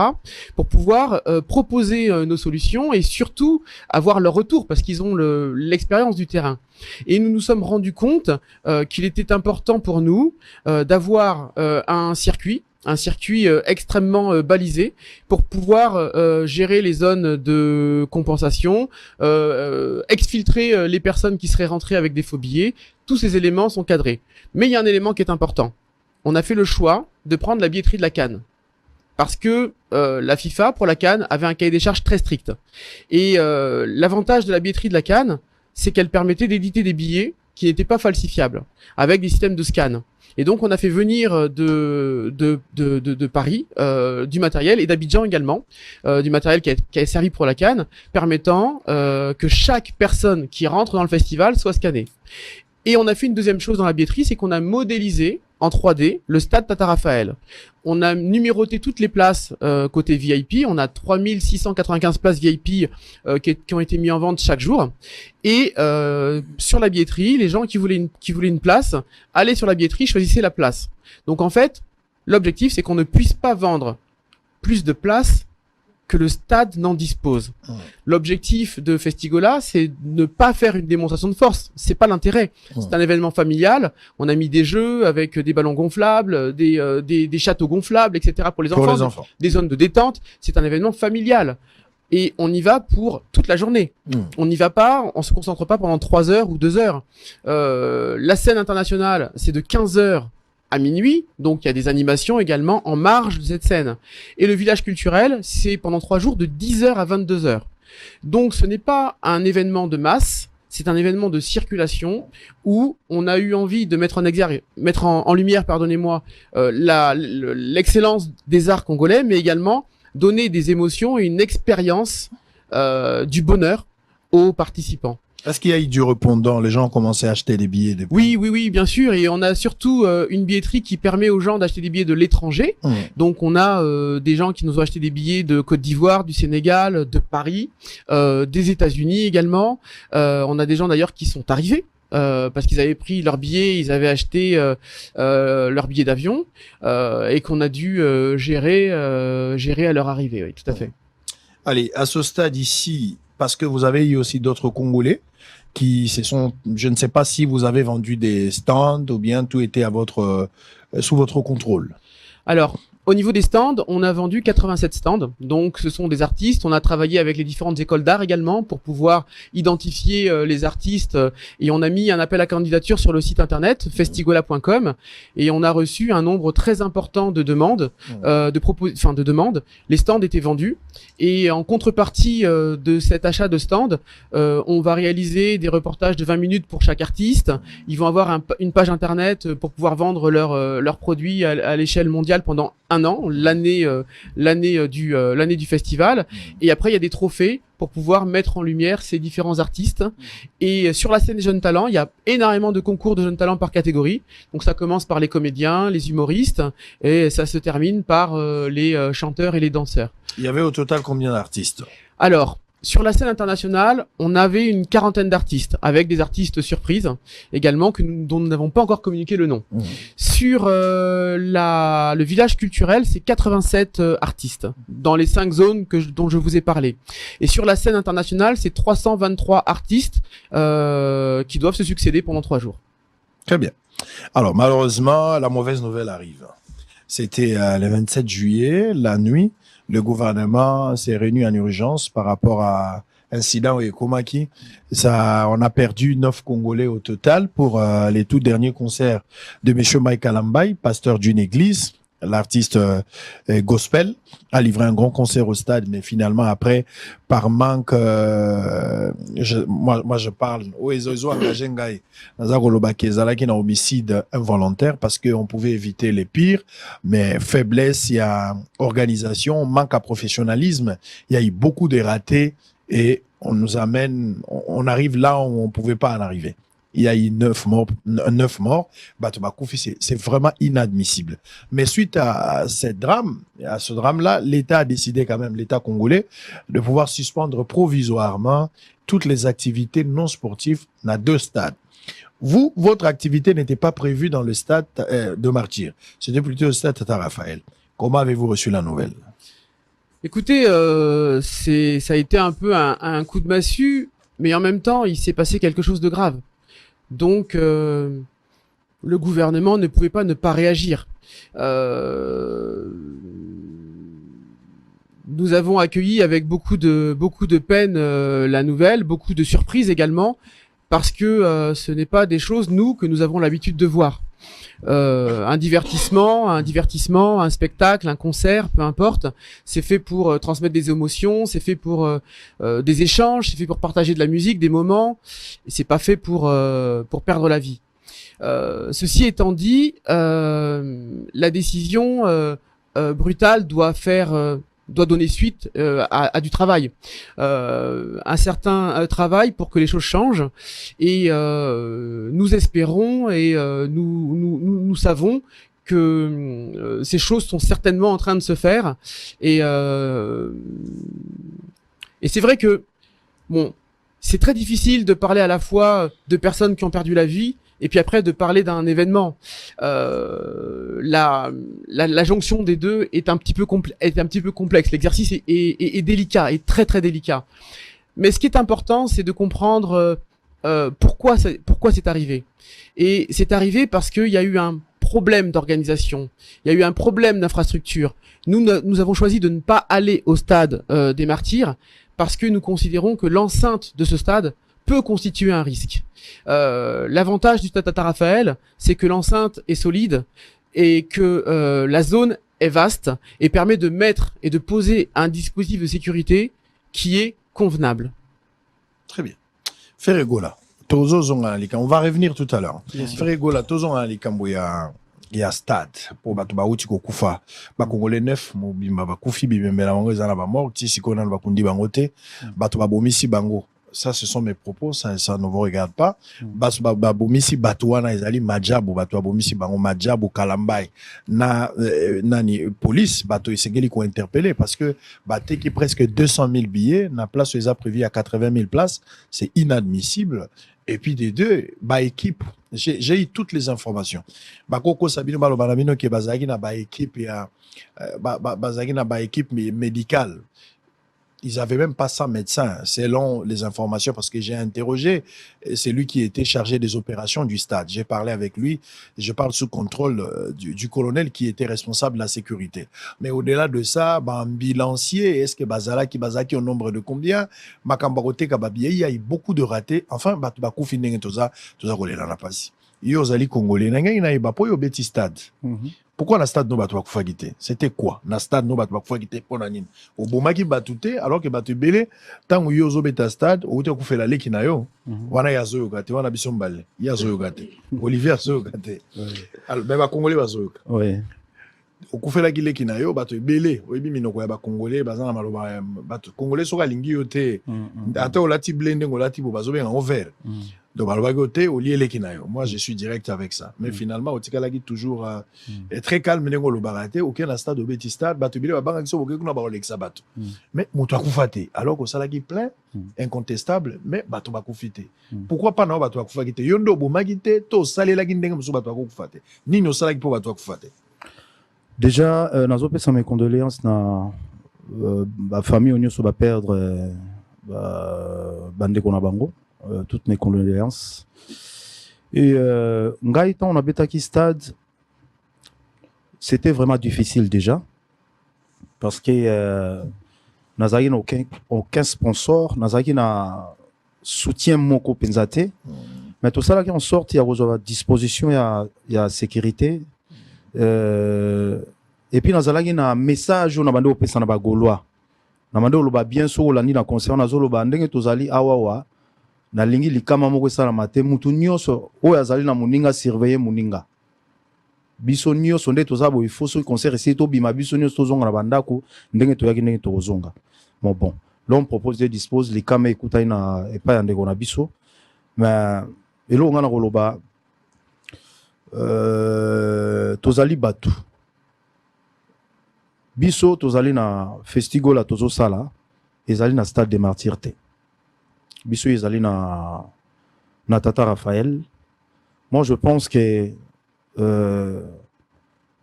pour pouvoir proposer nos solutions et surtout avoir leur retour, parce qu'ils ont l'expérience du terrain. Et nous nous sommes rendus compte qu'il était important pour nous d'avoir un circuit extrêmement balisé pour pouvoir gérer les zones de compensation, exfiltrer les personnes qui seraient rentrées avec des faux billets. Tous ces éléments sont cadrés. Mais il y a un élément qui est important. On a fait le choix de prendre la billetterie de la CAN. Parce que la FIFA, pour la CAN, avait un cahier des charges très strict. Et l'avantage de la billetterie de la CAN, c'est qu'elle permettait d'éditer des billets qui n'étaient pas falsifiables, avec des systèmes de scan. Et donc, on a fait venir de Paris du matériel, et d'Abidjan également, du matériel qui a servi pour la CAN, permettant que chaque personne qui rentre dans le festival soit scannée. Et on a fait une deuxième chose dans la billetterie, c'est qu'on a modélisé en 3D le stade Tata Raphaël. On a numéroté toutes les places côté VIP. On a 3695 places VIP qui ont été mises en vente chaque jour. Et sur la billetterie, les gens qui voulaient une place, allaient sur la billetterie, choisissaient la place. Donc en fait, l'objectif, c'est qu'on ne puisse pas vendre plus de places que le stade n'en dispose. L'objectif de Festigola, c'est ne pas faire une démonstration de force. C'est pas l'intérêt. C'est un événement familial. On a mis des jeux avec des ballons gonflables, des châteaux gonflables, etc. pour les enfants. Des zones de détente. C'est un événement familial. Et on y va pour toute la journée. On n'y va pas, on se concentre pas pendant 3 heures ou 2 heures. La scène internationale, c'est de 15 heures à minuit, donc il y a des animations également en marge de cette scène. Et le village culturel, c'est pendant 3 jours de 10h à 22h. Donc ce n'est pas un événement de masse, c'est un événement de circulation où on a eu envie de mettre en lumière, l'excellence des arts congolais, mais également donner des émotions et une expérience du bonheur aux participants. Est-ce qu'il y a eu du répondant? Les gens ont commencé à acheter des billets depuis. Oui, bien sûr. Et on a surtout une billetterie qui permet aux gens d'acheter des billets de l'étranger. Donc, on a des gens qui nous ont acheté des billets de Côte d'Ivoire, du Sénégal, de Paris, des États-Unis également. On a des gens d'ailleurs qui sont arrivés. Parce qu'ils avaient pris leur billet, ils avaient acheté leur billet d'avion et qu'on a dû gérer à leur arrivée. Oui, tout à fait. Allez, à ce stade ici, parce que vous avez eu aussi d'autres Congolais qui se sont, je ne sais pas si vous avez vendu des stands ou bien tout était à votre sous votre contrôle. Alors, au niveau des stands, on a vendu 87 stands. Donc, ce sont des artistes. On a travaillé avec les différentes écoles d'art également pour pouvoir identifier les artistes. Et on a mis un appel à candidature sur le site internet festigola.com. Et on a reçu un nombre très important de demandes, de demandes. Les stands étaient vendus. Et en contrepartie de cet achat de stands, on va réaliser des reportages de 20 minutes pour chaque artiste. Ils vont avoir une page internet pour pouvoir vendre leurs produits à l'échelle mondiale pendant un an, l'année du festival. Et après, il y a des trophées pour pouvoir mettre en lumière ces différents artistes. Et sur la scène des jeunes talents, il y a énormément de concours de jeunes talents par catégorie. Donc ça commence par les comédiens, les humoristes, et ça se termine par les chanteurs et les danseurs. Il y avait au total combien d'artistes? Alors, sur la scène internationale, on avait une quarantaine d'artistes, avec des artistes surprises également dont nous n'avons pas encore communiqué le nom. Sur le village culturel, c'est 87 artistes dans les 5 zones dont je vous ai parlé. Et sur la scène internationale, c'est 323 artistes qui doivent se succéder pendant 3 jours. Très bien. Alors malheureusement, la mauvaise nouvelle arrive. C'était le 27 juillet, la nuit. Le gouvernement s'est réuni en urgence par rapport à incident au Ekomaki. On a perdu 9 Congolais au total pour les tout derniers concerts de M. Mike Alambay, pasteur d'une église. L'artiste gospel a livré un grand concert au stade, mais finalement après, par manque, moi je parle, ils ont engagé un homicide involontaire parce qu'on pouvait éviter les pires, mais faiblesse, il y a organisation, manque à professionnalisme, il y a eu beaucoup de ratés et on arrive là où on pouvait pas en arriver. Il y a eu 9 morts. C'est vraiment inadmissible. Mais suite à ce drame-là, l'État a décidé quand même, l'État congolais, de pouvoir suspendre provisoirement toutes les activités non sportives dans 2 stades. Vous, votre activité n'était pas prévue dans le stade de Martyr. C'était plutôt le stade Tata Raphaël. Comment avez-vous reçu la nouvelle? Écoutez, ça a été un peu un coup de massue, mais en même temps, il s'est passé quelque chose de grave. Donc, le gouvernement ne pouvait pas ne pas réagir. Nous avons accueilli avec beaucoup de peine la nouvelle, beaucoup de surprises également, parce que ce n'est pas des choses, nous, que nous avons l'habitude de voir. Un divertissement, un spectacle, un concert, peu importe, c'est fait pour transmettre des émotions, c'est fait pour des échanges, c'est fait pour partager de la musique, des moments, et c'est pas fait pour perdre la vie. Ceci étant dit, la décision brutale doit donner suite à du travail, un certain travail pour que les choses changent. Et nous espérons et nous savons que ces choses sont certainement en train de se faire. Et c'est vrai que c'est très difficile de parler à la fois de personnes qui ont perdu la vie et puis après de parler d'un événement. La jonction des deux est un petit peu complexe. L'exercice est délicat, est très très délicat. Mais ce qui est important, c'est de comprendre pourquoi c'est arrivé. Et c'est arrivé parce qu'il y a eu un problème d'organisation, il y a eu un problème d'infrastructure. Nous avons choisi de ne pas aller au stade des Martyrs parce que nous considérons que l'enceinte de ce stade peut constituer un risque. L'avantage du stade Tata Raphaël, c'est que l'enceinte est solide et que la zone est vaste et permet de mettre et de poser un dispositif de sécurité qui est convenable. Très bien. Ferregola, on va revenir tout à l'heure. Ferregola, il y a stade pour bato bauti ko kufa ba congolais 9 mobimba ba kufi bimembela bango ezana ba mort ti sikona ba kundi bango te bato ba bomisi bango. Ça, ce sont mes propos, ça ne vous regarde pas. Bomisi bato wana ezali majabu bato bomisi bango majabu kalambai na nani police bato esengeli ko interpeller parce que baté qui presque 200 000 billets na place les a prévu à 80 000 places, c'est inadmissible. Et puis des deux, ba équipe, j'ai eu toutes les informations. Ba koko sabino balo banamino ke bazaki na ba équipe ya bazaki na ba équipe médicale. Ils n'avaient même pas 100 médecins, selon les informations, parce que j'ai interrogé celui qui était chargé des opérations du stade. J'ai parlé avec lui, je parle sous contrôle du colonel qui était responsable de la sécurité. Mais au-delà de ça, un bilancier, est-ce que Bazaki au nombre de combien? Il y a eu beaucoup de ratés. Enfin, Yozali Congolais, stade. Pourquoi na stade no bato bakufagite? C'était quoi? Na stade no bato bakufagite pona nini? Obomaki batute alors que batu belé tango yozo beta stade outi kufela leki na yo. Wana yazo yokate, wana biso mbale. Yazo yokate. Olivier yazo yokate. Alors ba Congolais bazo yoka. Oui. Okufela ki leki na yo bato belé, oyebi minoko ya ba Congolais bazana maloba bato Congolais soka lingi yo te. Ata olati blende ngolati bo bazo benga over. Donc, moi, je suis direct avec ça. Mais finalement, au Tikalagi, toujours très calme, aucun stade au Bétis Stade, mais alors que ça plein, incontestable, mais bato bakufite. Pourquoi pas non bato bakufite? Yondo bomagite, to sale la guindeng musu bato bakufate. Ni no salagi pour bato bakufate. Déjà, nazope sa mes condoléances na ma famille on va perdre bande kona bango. Toutes mes condoléances. Et Ngaïtan, on a Betaki Stade, c'était vraiment difficile déjà, parce que Nazari n'a aucun sponsor, Nazari n'a soutien Moko Penzate, mais tout ça là qui en sort, il y a à disposition, il y a sécurité. Et puis Nazari n'a un message, on a bandé au Pessanaba Gaulois. On a bandé au bien sûr, on a dit dans le concert, on a zolo bandé, tozali awawa. Na lingi likama moko sala mate mutu nyonso oyo azali na muninga surveiller muninga biso nyonso nde tozabo il faut ce concert essayer to bima biso nyonso tozonga na bandako ndenge toyaki ndenge tozonga bon l'homme propose de dispose likama ekuta ina epa ya ndeko na biso mais elo ngana koloba tozali batu biso tozali na festival la tozo sala ezali na stade des martyrs te biso ezali na Tata Raphaël. Moi je pense que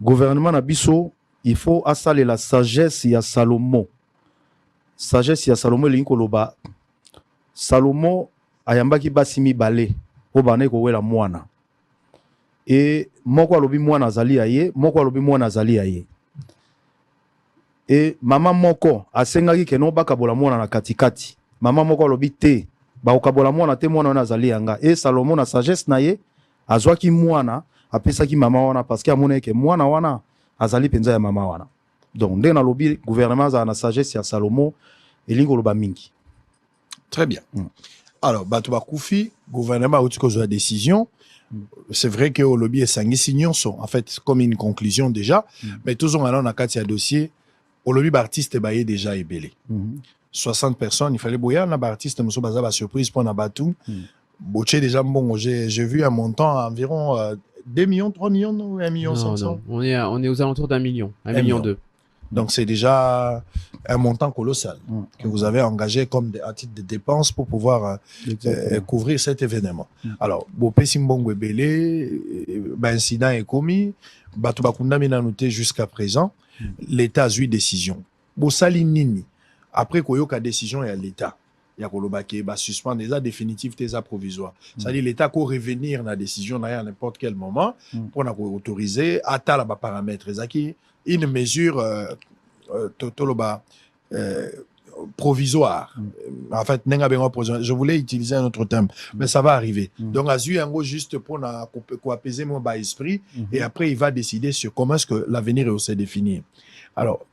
gouvernement na biso il faut assaler la sagesse ya Salomon. Sagesse ya Salomon linko loba Salomon ayambaki basimi balé po bane ko wela mwana. Et moko alobi mwana azali aye, moko alobi mwana azali aye. Et maman moko asengaki ke no bakabola mwana na katikati. Maman moko alobi te ba okabola mwana te mwana wana azali yanga. Et Salomon na sagesse na ye azwaki mwana apesaki mama wana parce que amona ke mwana wana azali penza ya mama wana. Donc ndenge na lobi gouvernement za na sagesse ya Salomon elingo loba mingi. Très bien. Alors bato bakufi gouvernement a eu la décision. C'est vrai que au lobby et sangi signons sont en fait comme une conclusion déjà, mais tous on a un dossier au lobby artiste baillé déjà ébélé. 60 personnes, il fallait bouillir un artiste, nous sommes basés à surprise pour un batou. Boché déjà bon, j'ai vu un montant environ 2 millions, 3 millions ou 1 million 500. On est aux alentours d'1 million, 1 million 2. Donc c'est déjà un montant colossal que vous avez engagé comme à titre de dépense pour pouvoir couvrir cet événement. Alors, Bopé Simbongo Belé, incident est commis, Batubakunda Minanoté jusqu'à présent, l'État a eu décision. Bosali Nini, après Koyoka décision, il y a l'État. Il y a Kolobake, suspendre déjà définitif, déjà provisoire. C'est-à-dire l'État peut revenir dans la décision à n'importe quel moment pour autoriser à tel paramètre. Une mesure provisoire. En fait, je voulais utiliser un autre terme, mais ça va arriver. Donc, Azu Yango juste pour apaiser mon bas esprit, et après, il va décider sur comment est-ce que l'avenir est aussi défini. Alors,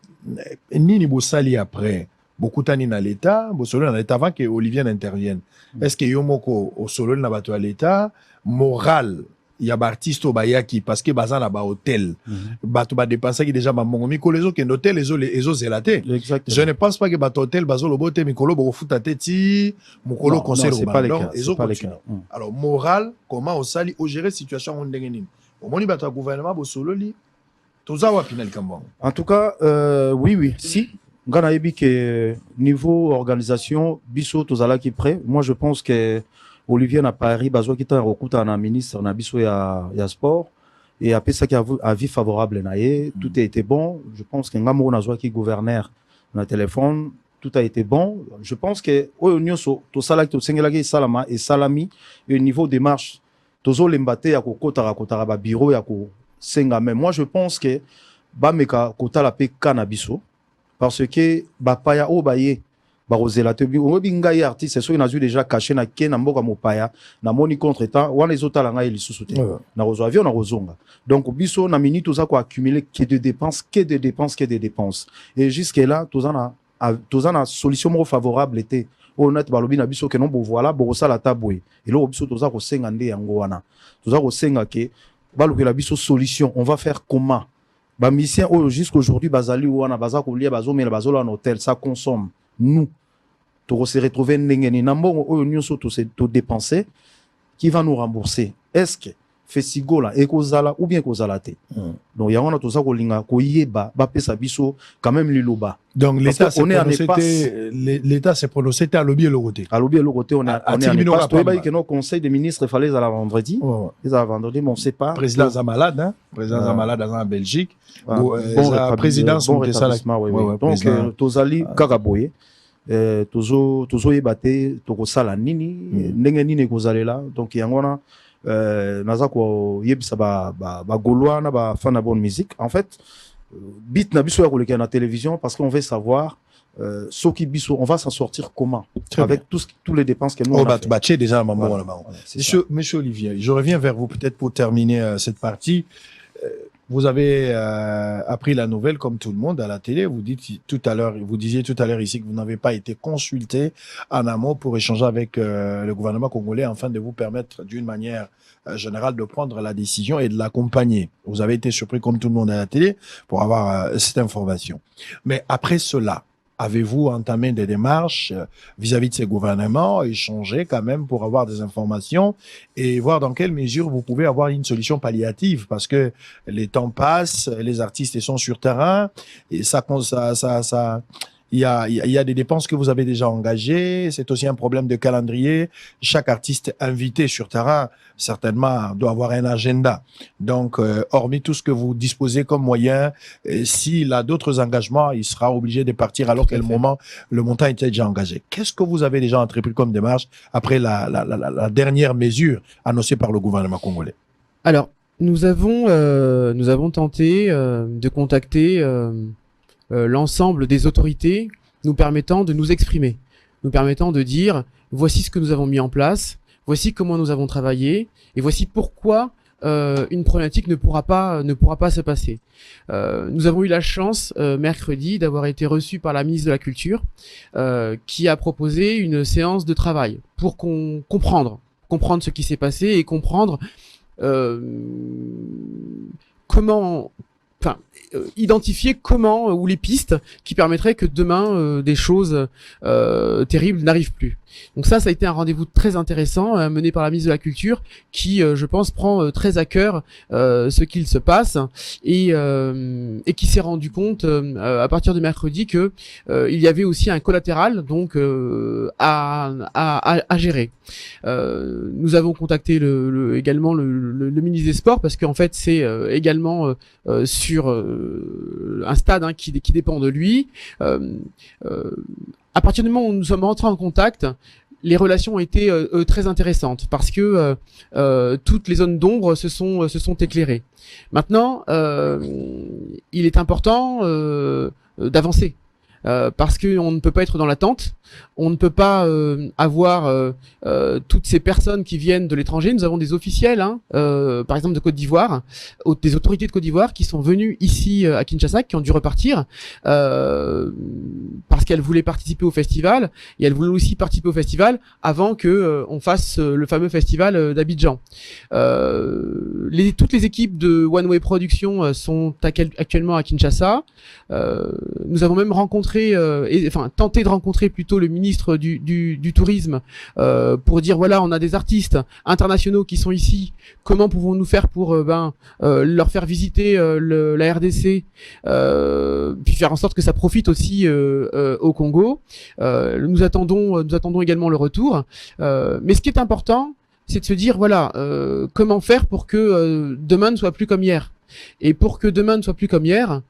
Nini Boussali après, beaucoup d'années dans l'État, dans l'État avant que Olivier n'intervienne. Est-ce que Yomoko au solo n'a pas à l'État, moral il y a des artistes au Bayaki parce que bazan là bas hôtel bato ba dépenser qui déjà ba mongomi ko les autres qui hôtel les autres zélaté. Je ne pense pas que bato hôtel bazo lobo te mikolo bo futa teti mukolo conseil c'est pas les cas. Alors moral comment on sali au gérer situation on ndengeni. Au moni bato gouvernement bo solo li toza wa pinel kambon. En tout cas oui si ngana yebi que niveau organisation biso tozala qui prêt. Moi je pense que Olivier na Paris bazo qui ta recoute na ministre na biso ya sport et après ça qui a avis favorable na ye tout a été bon. Je pense que ngamo na zo qui gouverneur na téléphone tout a été bon. Je pense que au nyonso to sala to sengela ki salama et salami au niveau démarche tozo lembate ya kokota ba bureau ya ko senga mais moi je pense que ba meka kota la pe cannabis parce que ba paya o baye barozela te bi o binga ya artiste so inazu déjà caché na ke na mboka mopaya na moni contre-temps wana ezota la ngai lisusu te na rozo avion na rozonga donc biso na minute toza ko accumuler que de dépenses et jusque là toza na solution mo favorable était honnête balobi na biso que non bo voilà bo sala taboué et là biso toza ko senga nde yango wana toza ko senga ke balobi la biso solution on va faire comment ba musicien jusqu'aujourd'hui bazali wana baza ko lia bazo mela bazo la hôtel ça consomme nous to se retrouver ndengeni na mbongo oyo nyonso to dépenser qui va nous rembourser est-ce que festigola ekozala ou bien kozala te donc yango na toza ko linga ko yeba ba pesa biso quand même liloba donc l'état s'est prononcé à lobby le côté on est pas to ba que nos conseil des ministres fallait à la vendredi mais à vendredi on sait pas président Zamalade hein président Zamalade en Belgique présidence donc tozali kakaboye tozo yebate tokosala nini ndenge nini kozalela donc yangona naza ko yebisa ba gaulois na ba fan de bonne musique en fait bit na biso ya koleka na télévision parce qu'on veut savoir soki biso on va s'en sortir comment avec tous les dépenses que nous on a fait. Déjà monsieur Olivier je reviens vers vous peut-être pour terminer cette partie. Vous avez appris la nouvelle comme tout le monde à la télé. Vous disiez tout à l'heure ici que vous n'avez pas été consulté en amont pour échanger avec le gouvernement congolais afin de vous permettre d'une manière générale de prendre la décision et de l'accompagner. Vous avez été surpris comme tout le monde à la télé pour avoir cette information. Mais après cela, avez-vous entamé des démarches vis-à-vis de ces gouvernements, échanger quand même pour avoir des informations et voir dans quelle mesure vous pouvez avoir une solution palliative parce que les temps passent, les artistes sont sur terrain et il y a des dépenses que vous avez déjà engagées. C'est aussi un problème de calendrier. Chaque artiste invité sur terrain, certainement, doit avoir un agenda. Donc, hormis tout ce que vous disposez comme moyen, s'il a d'autres engagements, il sera obligé de partir alors que le montant était déjà engagé. Qu'est-ce que vous avez déjà entrepris comme démarche après la dernière mesure annoncée par le gouvernement congolais? Alors, nous avons tenté de contacter l'ensemble des autorités nous permettant de nous exprimer, nous permettant de dire voici ce que nous avons mis en place, voici comment nous avons travaillé et voici pourquoi une problématique ne pourra pas se passer. Nous avons eu la chance mercredi d'avoir été reçus par la ministre de la Culture qui a proposé une séance de travail pour comprendre ce qui s'est passé et comprendre identifier comment ou les pistes qui permettraient que demain des choses terribles n'arrivent plus. Donc ça a été un rendez-vous très intéressant mené par la ministre de la Culture qui, je pense, prend très à cœur ce qu'il se passe et qui s'est rendu compte à partir de mercredi que il y avait aussi un collatéral donc à gérer. Nous avons contacté également le ministre des Sports parce qu'en fait c'est également sur un stade qui dépend de lui. À partir du moment où nous sommes rentrés en contact, les relations ont été très intéressantes parce que toutes les zones d'ombre se sont éclairées. Maintenant, il est important d'avancer. parce qu'on ne peut pas être dans l'attente, on ne peut pas avoir toutes ces personnes qui viennent de l'étranger. Nous avons des officiels, par exemple de Côte d'Ivoire, des autorités de Côte d'Ivoire qui sont venus ici à Kinshasa, qui ont dû repartir parce qu'elles voulaient participer au festival, et elles voulaient aussi participer au festival avant que on fasse le fameux festival d'Abidjan. Toutes les équipes de One Way Production sont actuellement à Kinshasa. Nous avons même rencontré, tenté de rencontrer plutôt le ministre du tourisme pour dire voilà, on a des artistes internationaux qui sont ici. Comment pouvons-nous faire pour leur faire visiter la RDC, puis faire en sorte que ça profite aussi au Congo. Nous attendons également le retour. Mais ce qui est important, c'est de se dire voilà, comment faire pour que demain ne soit plus comme hier. Et pour que demain ne soit plus comme hier,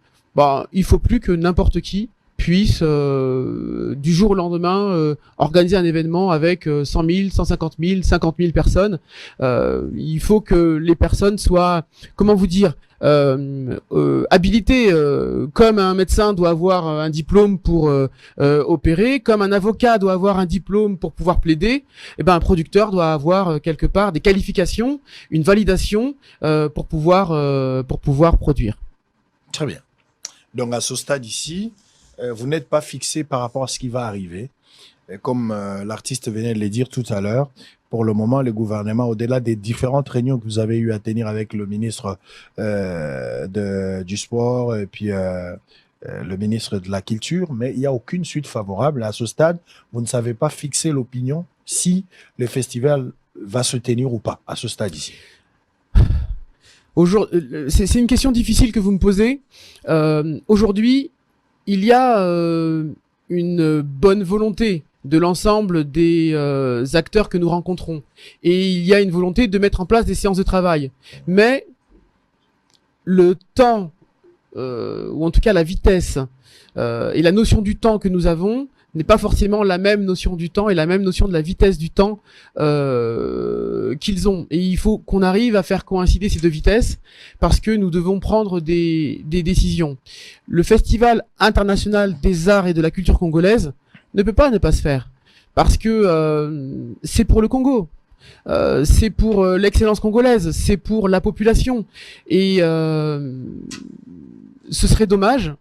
il faut plus que n'importe qui puisse du jour au lendemain organiser un événement avec 100 000, 150 000, 50 000 personnes. Il faut que les personnes soient, comment vous dire, habilitées, comme un médecin doit avoir un diplôme pour opérer, comme un avocat doit avoir un diplôme pour pouvoir plaider, un producteur doit avoir quelque part des qualifications, une validation pour pouvoir produire. Très bien. Donc à ce stade ici, vous n'êtes pas fixé par rapport à ce qui va arriver. Et comme l'artiste venait de le dire tout à l'heure, pour le moment, le gouvernement, au-delà des différentes réunions que vous avez eu à tenir avec le ministre du Sport et puis le ministre de la Culture, mais il n'y a aucune suite favorable. À ce stade, vous ne savez pas fixer l'opinion si le festival va se tenir ou pas, à ce stade ici. C'est une question difficile que vous me posez. Aujourd'hui, il y a une bonne volonté de l'ensemble des acteurs que nous rencontrons. Et il y a une volonté de mettre en place des séances de travail. Mais le temps, ou en tout cas la vitesse, et la notion du temps que nous avons n'est pas forcément la même notion du temps et la même notion de la vitesse du temps qu'ils ont. Et il faut qu'on arrive à faire coïncider ces deux vitesses parce que nous devons prendre des décisions. Le Festival international des arts et de la culture congolaise ne peut pas ne pas se faire parce que c'est pour le Congo. C'est pour l'excellence congolaise, c'est pour la population. Et ce serait dommage,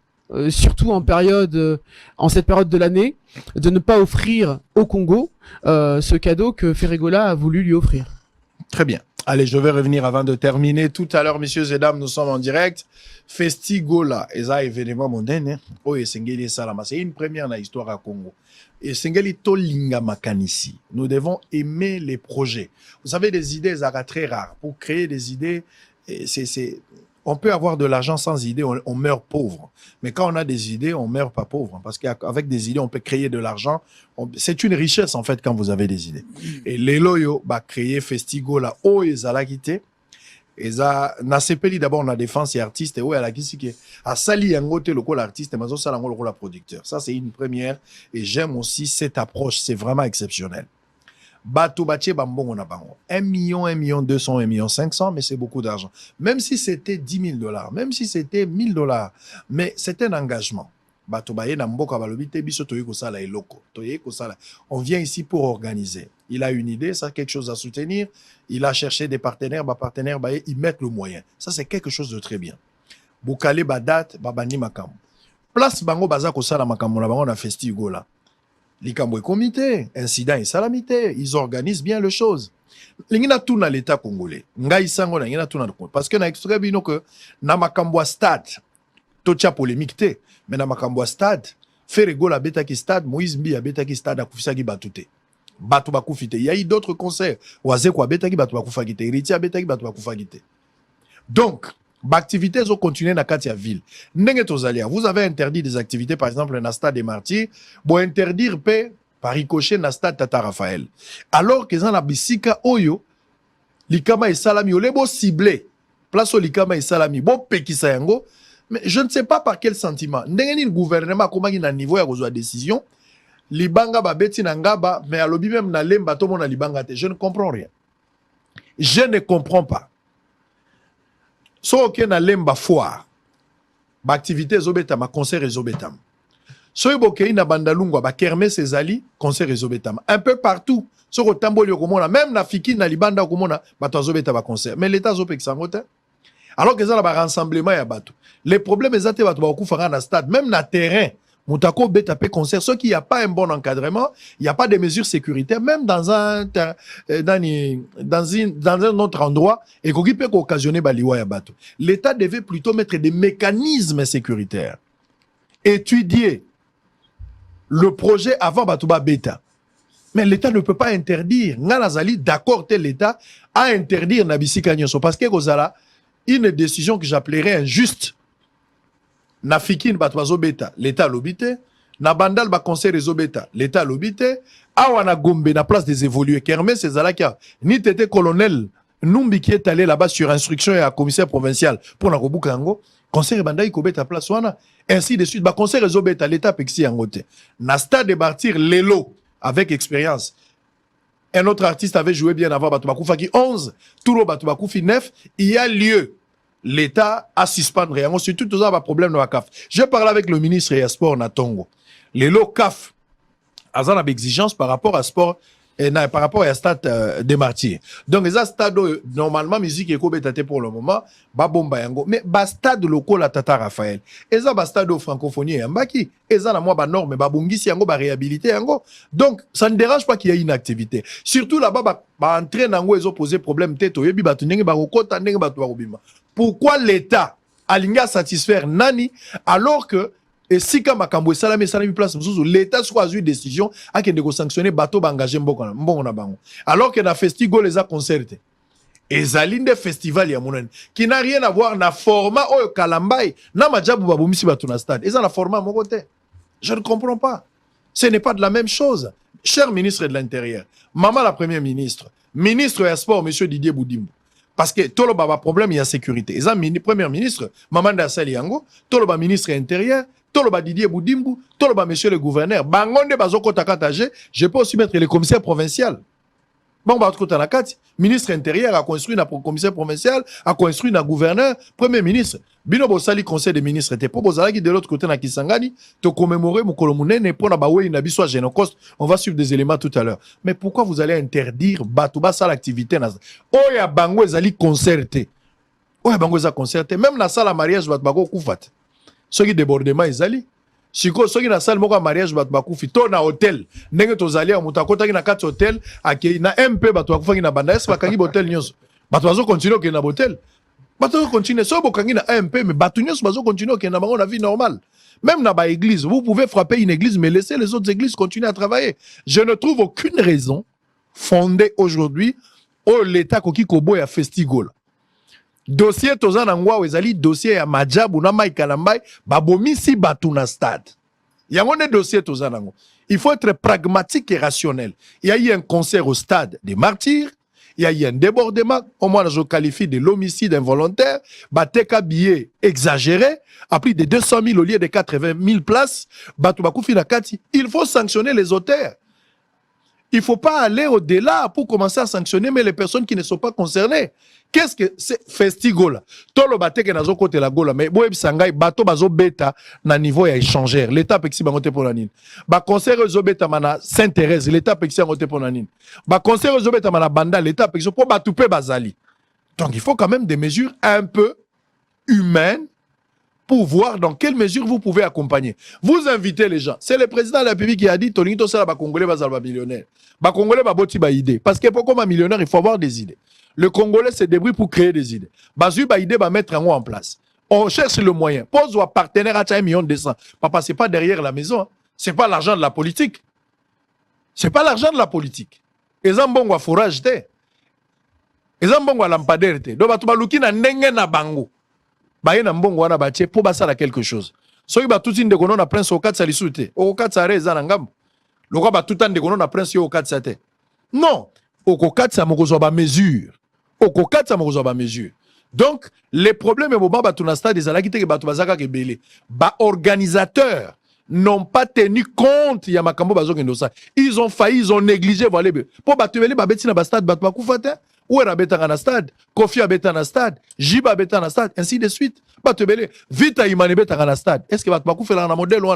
surtout en cette période de l'année, de ne pas offrir au Congo ce cadeau que Ferregola a voulu lui offrir. Très bien. Allez, je vais revenir avant de terminer. Tout à l'heure, messieurs et dames, nous sommes en direct. Festigola, et ça, événement mondain, c'est une première dans l'histoire à Congo. Et Sengeli Tolinga Makanisi. Nous devons aimer les projets. Vous savez, des idées, ça très rares. Pour créer des idées, on peut avoir de l'argent sans idée, on meurt pauvre. Mais quand on a des idées, on meurt pas pauvre. Parce qu'avec des idées, on peut créer de l'argent. C'est une richesse, en fait, quand vous avez des idées. Et les loyaux, créer Festigola, ezalakite. Et ça, na sepeli d'abord, on a défense et artiste, et ouais, à la qui a sali yangote le col artiste, mais aussi le col producteur. Ça, c'est une première. Et j'aime aussi cette approche. C'est vraiment exceptionnel. Bato bache bambon on a bango. 1 million, 1 million 200, 1 million 500, mais c'est beaucoup d'argent. Même si c'était 10 000 $, même si c'était 1 000 $, mais c'est un engagement. Bato baye na mboka balobite biso toye ko sala eloko. Toye ko sala. On vient ici pour organiser. Il a une idée, ça quelque chose à soutenir. Il a cherché des partenaires, partenaires baye, ils mettent le moyen. Ça c'est quelque chose de très bien. Bukale ba date, babani makam. Place bango baza ko sala makam na bango na festival là. Likambo comité, incident et salamité, ils organisent bien les choses. L'ingina tout na l'état congolais. Ngai sango na ngina tout na parce que na extrait bino que na makambo stade. Tocha polémique te, mais na makambo stade, Ferregola beta ki stade, Moïse Mbi beta ki stade akufisa ki batute. Batu bakufite. Il y a eu d'autres concerts. Oaze kwa beta ki batu bakufagite, Ritia beta ki batu bakufagite. Donc, activités ont continué dans la ville. Vous avez interdit des activités, par exemple, dans le stade des Martyrs, pour interdire par ricochet dans le stade Tata Raphaël. Alors que dans la bisika oyo, likama et salami, on les beau ciblé. Place au likama et salami, bon pekisa yango. Mais je ne sais pas par quel sentiment. N'engeni le gouvernement, comment il a niveau de décision. Libanga ba beti nangaba, mais à l'obi même na lemba to mon libanga te. Je ne comprends rien. Je ne comprends pas. So que na lemba foire, ba activité zobetam, ma concert zobetam. soki bokei na bandalungwa bakerme sezali concert ezobetama un peu partout soko tamboli okomona même na fiki na libanda okomona bato azobeta ba concert mais l'état azopekisa yango te alors que ça ba rassemblement ya bato les problèmes ezate bato bakufanga na stade même na terrain Moutako beta pe concert ceux qui y a pas un bon encadrement il y a pas de mesures sécuritaires même dans un autre endroit et qui peut occasionner baliwa ya bato l'état devait plutôt mettre des mécanismes sécuritaires étudier le projet avant Batouba Beta. Mais l'État ne peut pas interdire. Nganazali, d'accord, tel l'État à interdire Nabisika Nyonso. Parce que Kozala, une décision que j'appellerais injuste. Nafikin Batouazo Beta, l'État l'obité. Nabandal ba conseil réseau Beta, l'État l'obité. Awana Gombe, na place des évolués. Kermé, c'est Zalakia. Ni tété colonel Numbi qui est allé là-bas sur instruction et à commissaire provincial pour Nakobu Kango. Conseil Bandaï Kobeta place wana. Ainsi de suite, bah conseil réseau beta l'état pexi en côté. Na stade de Bartir Lelo avec expérience. Un autre artiste avait joué bien avant Batoubakou qui 11, Touro Batoubakou 9, il y a lieu l'état à suspendre rien. Surtout tout ça va problème dans la CAF. Je parle avec le ministre des Sports Natongo. Lelo CAF a une exigence par rapport à sport et par rapport à stade des martyrs. Donc les stades normalement musique et kobétate pour le moment ba bomba yango mais ba stade local la Tata Raphaël. Et ça ba stade francophonie yambaki et ça na moi ba norme ba bongisi yango ba réhabiliter yango. Donc ça ne dérange pas qu'il y ait une activité. Surtout là-bas ba entraîne yango ils ont posé problème tête yebi ba tunenge ba kokota ndenge ba twa. Pourquoi l'état alinga satisfaire nani alors que et si comme Makambo Salame Salami place l'État soit eu décision à qu'il ne sanctionner bateau engagé mbongo na bango alors que na festival les a concerté et zalinde festival ya monen qui n'a rien à voir na format oyo kalambai na majabu babumisi bato na stade et ça na format mon côté je ne comprends pas ce n'est pas de la même chose cher ministre de l'Intérieur maman la première ministre ministre des Sports monsieur Didier Boudimbo parce que tout le problème il y a sécurité et ça premier ministre maman Dassali Yango tout le ministre intérieur Toloba Didier Boudimbu, Toloba monsieur le gouverneur, Bangonde Bazoko Takataje, je peux aussi mettre les commissaires provinciaux. Bon, ministre intérieur a construit un commissaire provincial, a construit un gouverneur, premier ministre. Bino Bosali conseil des ministres était pour Bozalaki de l'autre côté na Kisangani, te commémorer Mukolomunene pour Nabawe Inabi soit Génocoste. On va suivre des éléments tout à l'heure. Mais pourquoi vous allez interdire Batouba ça l'activité? Oya Bango Zali concerté. Oya Bango za concerté. Même la salle à mariage Batbago Koufat. Ceux qui débordement ezali siko ceux qui na salle moko mariage bato bakufi to na hôtel ndenge tozali ya mutu akotaki na kati hôtel akei na MP bato bakufangi na banda esi bakangi hotel nyonso bato bazo continuer ke na hotel bato bazo continuer so bokangi na MP mais bato nyonso bazo continuer ke na bango na vie normale même na ba église vous pouvez frapper une église mais laissez les autres églises continuer à travailler je ne trouve aucune raison fondée aujourd'hui au l'état koki kobo ya festival dossier tozana ngwa ezali dossier ya majabu na Mike Kalambai babomisi batu na stade. Yango ne dossier tozana ngo. Il faut être pragmatique et rationnel. Il y a eu un concert au stade des martyrs, il y a eu un débordement, au moins je qualifie de l'homicide involontaire, bateka billet exagéré, à plus de 200 000 au lieu de 80 000 places, batu bakufi na kati. Il faut sanctionner les auteurs. Il ne faut pas aller au-delà pour commencer à sanctionner mais les personnes qui ne sont pas concernées. Qu'est-ce que c'est festival? Tolo bateke nazo côté la gola mais boyebi sangai bato bazo beta na niveau ya échangeur. L'état pexi bangote pour nanine. Ba concert zo beta mana Sainte-Thérèse, l'état pexi bangote pour nanine. Ba concert zo beta mana Banda, l'état pexi pour batoupe bazali. Donc il faut quand même des mesures un peu humaines pour voir dans quelle mesure vous pouvez accompagner. Vous invitez les gens. C'est le président de la République qui a dit Tonito Sala ba Congolais ba millionnaire. Ba Congolais ba boti ba idée. Parce que pourquoi ma millionnaire, il faut avoir des idées. Le Congolais se débrouille pour créer des idées. Bazu ba idée ba mettre en place. On cherche le moyen. Pose ou partenaire à 1 million de cents. Papa, c'est pas derrière la maison. Hein. C'est pas l'argent de la politique. C'est pas l'argent de la politique. Ezambongo a forage te. Ezambongo a lampadaire te. Do ba tuba luki na ndenge na bango. Baye na mbongo wana batie pour basala quelque chose. Soki ba tuti ndeko na prince au 4 salisute. Au 4 sare ezana ngambo. Loko ba tuta ndeko na prince au 4 sate. Non, au 4 sa mokozo ba mesure. Au 4 sa mokozo ba mesure. Donc les problèmes au moment ba tuna stade ezalaki te ke ba bazaka ke belé. Ba organisateurs n'ont pas tenu compte ya makambo bazokendo ça. Ils ont failli, ils ont négligé voilà. Pour ba tebele ba beti na ba stade ba bakufata. Ou est abeta na stade, Kofi abeta na stade, Jiba abeta na stade, ainsi de suite. Batebele, vite à imane beta na stade. Est-ce que Batbakou fait la modèle ou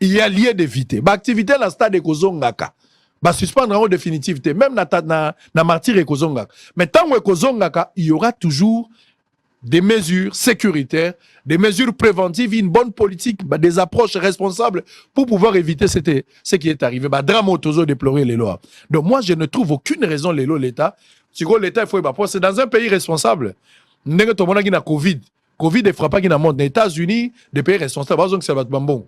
il y a lieu d'éviter. L'activité la stade de Kozongaka. Suspendre en définitivité. Même na martyr et Kozongaka. Mais tant que Kozongaka, il y aura toujours des mesures sécuritaires, des mesures préventives, une bonne politique, des approches responsables pour pouvoir éviter ce qui est arrivé. Drame autozo déplorer les lois. Donc moi, je ne trouve aucune raison l'État. Si l'État, il faut c'est dans un pays responsable. N'est-ce pas qu'il y a Covid. Covid est frappé qui dans le monde. Les États-Unis, des pays responsables, donc c'est bon.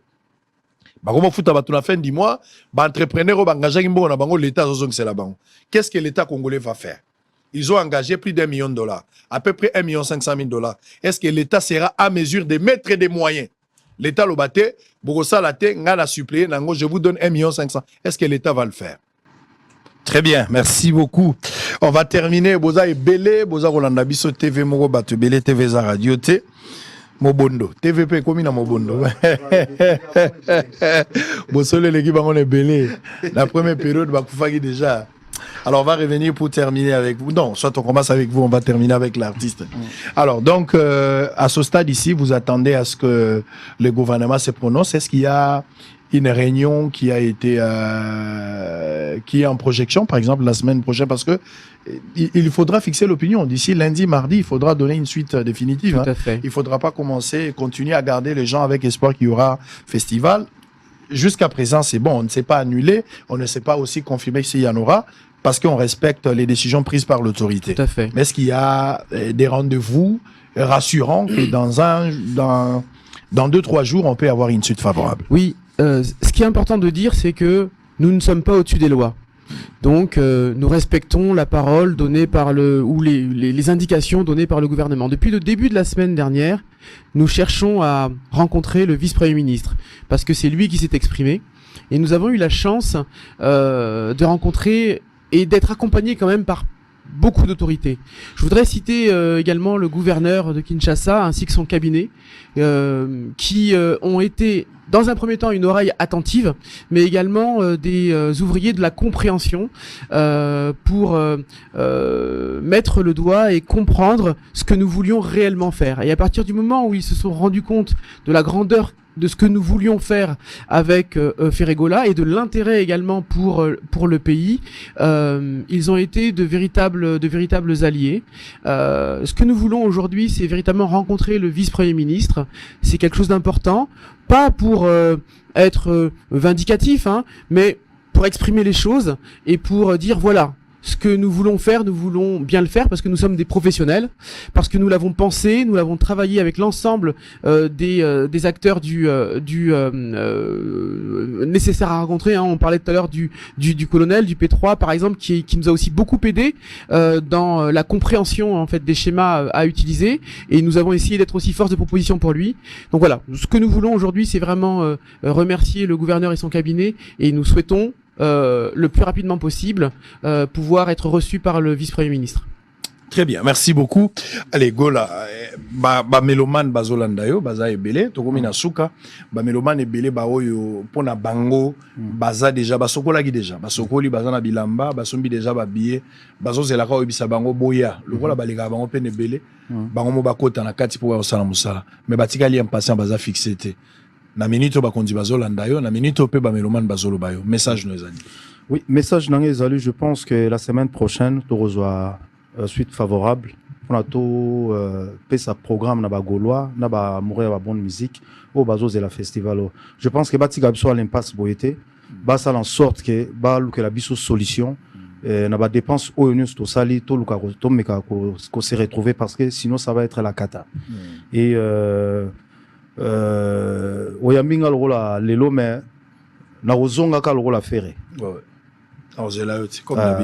Comment foutre à la fin du mois, entrepreneurs ont engagé l'État, c'est là-bas. Qu'est-ce que l'État congolais va faire? Ils ont engagé plus d'$1 million, à peu près $1,500,000. Est-ce que l'État sera à mesure de mettre des moyens? L'État le batté, Bogosa la té, ngala supplié, je vous donne $1,500,000. Est-ce que l'État va le faire? Très bien, merci beaucoup. On va terminer. Boza et Belé, Boza Rolanda Biso TV Moro Batu Belé TV za Radio T. Mobondo. TVP comme na Mobondo. Bosole l'équipe on est Belé. La première période va Koufagi déjà. Alors, on va revenir pour terminer avec vous. Non, soit on commence avec vous, on va terminer avec l'artiste. Alors, donc, à ce stade ici, vous attendez à ce que le gouvernement se prononce. Est-ce qu'il y a une réunion qui a été, qui est en projection, par exemple, la semaine prochaine? Parce que il faudra fixer l'opinion. D'ici lundi, mardi, il faudra donner une suite définitive. Tout à fait. Il ne faudra pas commencer et continuer à garder les gens avec espoir qu'il y aura festival. Jusqu'à présent, c'est bon, on ne s'est pas annulé, on ne s'est pas aussi confirmé s'il y en aura, parce qu'on respecte les décisions prises par l'autorité. Tout à fait. Mais est-ce qu'il y a des rendez-vous rassurants que dans 2-3 jours, on peut avoir une suite favorable? Oui, ce qui est important de dire, c'est que nous ne sommes pas au-dessus des lois. Donc, nous respectons la parole donnée par les indications données par le gouvernement. Depuis le début de la semaine dernière, nous cherchons à rencontrer le vice-premier ministre parce que c'est lui qui s'est exprimé. Et nous avons eu la chance de rencontrer et d'être accompagnés quand même par beaucoup d'autorités. Je voudrais citer également le gouverneur de Kinshasa ainsi que son cabinet qui ont été dans un premier temps une oreille attentive, mais également des ouvriers de la compréhension pour mettre le doigt et comprendre ce que nous voulions réellement faire. Et à partir du moment où ils se sont rendus compte de la grandeur de ce que nous voulions faire avec Ferregola et de l'intérêt également pour le pays, ils ont été de véritables alliés. Ce que nous voulons aujourd'hui, c'est véritablement rencontrer le vice-premier ministre. C'est quelque chose d'important, pas pour être vindicatif, hein, mais pour exprimer les choses et pour dire voilà. Ce que nous voulons faire, nous voulons bien le faire parce que nous sommes des professionnels, parce que nous l'avons pensé, nous l'avons travaillé avec l'ensemble des acteurs du nécessaire à rencontrer. Hein. On parlait tout à l'heure du colonel, du P3 par exemple, qui nous a aussi beaucoup aidé dans la compréhension en fait des schémas à utiliser. Et nous avons essayé d'être aussi force de proposition pour lui. Donc voilà, ce que nous voulons aujourd'hui, c'est vraiment remercier le gouverneur et son cabinet, et nous souhaitons le plus rapidement possible pouvoir être reçu par le vice-premier ministre. Très bien, merci beaucoup. Allez, Gola, mélomane bazolanda yo, baza ebele, tokomi na suka, mélomane ebele ba oyo pona bango, baza déjà basokola ki déjà, basokoli baza na bilamba, basombi déjà ba billet, bazozela ka oyebisa bango boya, lokola baleka bango pene ebele, bango mo bakota na kati po ba osala musala, mais batikali impatient baza fixé te. Na minute bakondi bazolanda yo, na minute pe mélomane bazoloba yo. Message nous ezali. Oui, message nange ezali, je pense que la semaine prochaine tu reçois suite favorable pour tout sa programme na ba gaulois na ba mourir ba bonne musique au bazo de la festival. Je pense que batika biso à l'impasse boyete ba ça en sorte que la biso solution na ba dépense au nous to sali to luka to meka ko se retrouver parce que sinon ça va être la cata. Et oyambinga lokola lelo mais na ozonga ka lokola ferré. Ouais.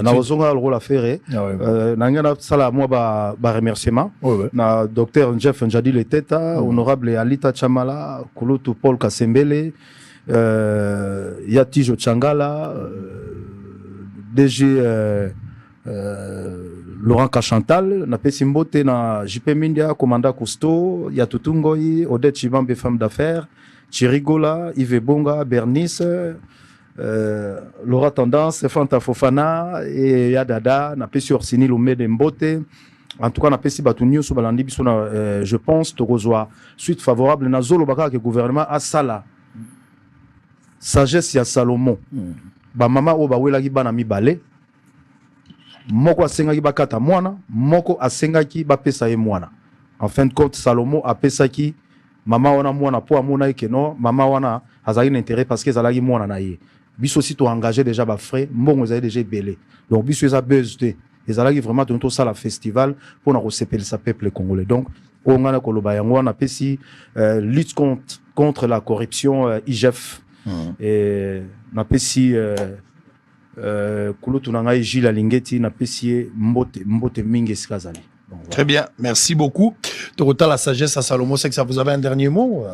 Na ozonga lokola ferré. Na ngana sala moi ba remerciement na docteur Jeff Njadi le teta, honorable Alita Chamala, Kulutu Paul Kasembele, Yati Changala, DG Laurent Kachantal, na Pesimbote na JP Mindia, Commanda Cousteau, Yatutungoi, Odette Chibambe, femme d'affaires, Chirigola, Yves Bonga, Bernice, Laura Tendance, Fanta Fofana, et Yadada, na Pesi Orsini Lumé de Mbote. En tout cas, na Pesi Batunio, sous Balandi, je pense, Tokozwa, suite favorable, na Zolo Baka, que le gouvernement a Sala. sagesse ya Salomon ba mama o ba welaki bana mibale moko asengaki bakata mwana moko asengaki bapesa ye mwana en fin de compte Salomon apesaki mama wana mwana po amona eke non mama wana azali n'intérêt parce que ezalaki mwana na ye biso aussi to engagé déjà ba frère mbongo ezali déjà belé donc biso eza buzz te ezalaki vraiment to ça la festival pour na resepelisa peuple congolais donc on a koloba yango wana pesi lutte contre la corruption IGF et na pesi kulo tunanga Gilles Alingeti na pesi mbote mingi skazali. Très bien, merci beaucoup. Total la sagesse à Salomon, c'est que ça vous avez un dernier mot?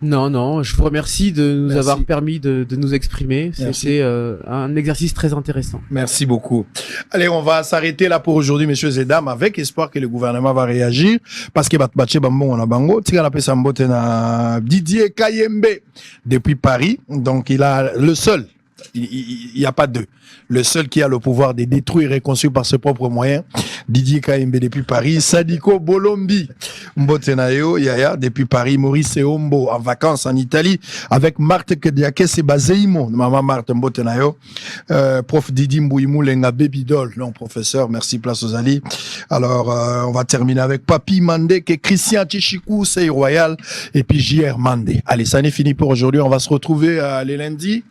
Non, je vous remercie de nous avoir permis de nous exprimer. C'est un exercice très intéressant. Merci beaucoup. Allez, on va s'arrêter là pour aujourd'hui, messieurs et dames, avec espoir que le gouvernement va réagir. Parce que on a bango, Didier Kayembe, depuis Paris. Donc, il a le seul. Il n'y a pas deux. Le seul qui a le pouvoir de détruire et construire par ses propres moyens, Didier Kayembe depuis Paris, Sadiko Bolombi, Mbotenayo, Yaya depuis Paris, Maurice Eombo en vacances en Italie, avec Marthe Kediakes et Bazeimo, maman Marthe Mbotenayo, prof Didi Mbouimou Lenga Bébidol, non professeur, merci place aux alliés. Alors, on va terminer avec Papi Mandé, que Christian Chichikou, c'est Royal, et puis JR Mandé. Allez, ça n'est fini pour aujourd'hui, on va se retrouver les lundis.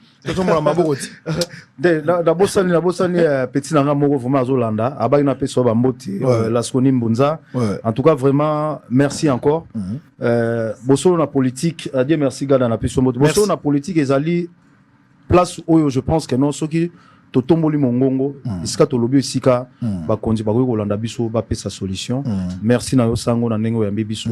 D'abord petit nanga moko vraiment azolanda abaki na peso ba mboti la skoni mbunza en tout cas vraiment merci encore bosolo na politique adieu merci gada na peso mboti bosolo na politique ezali place oyo je pense que non soki totomboli mongongo isika tolobi isika bakonzi bakoki kolanda biso bapesa solution merci na yo sango na ndenge oyambi biso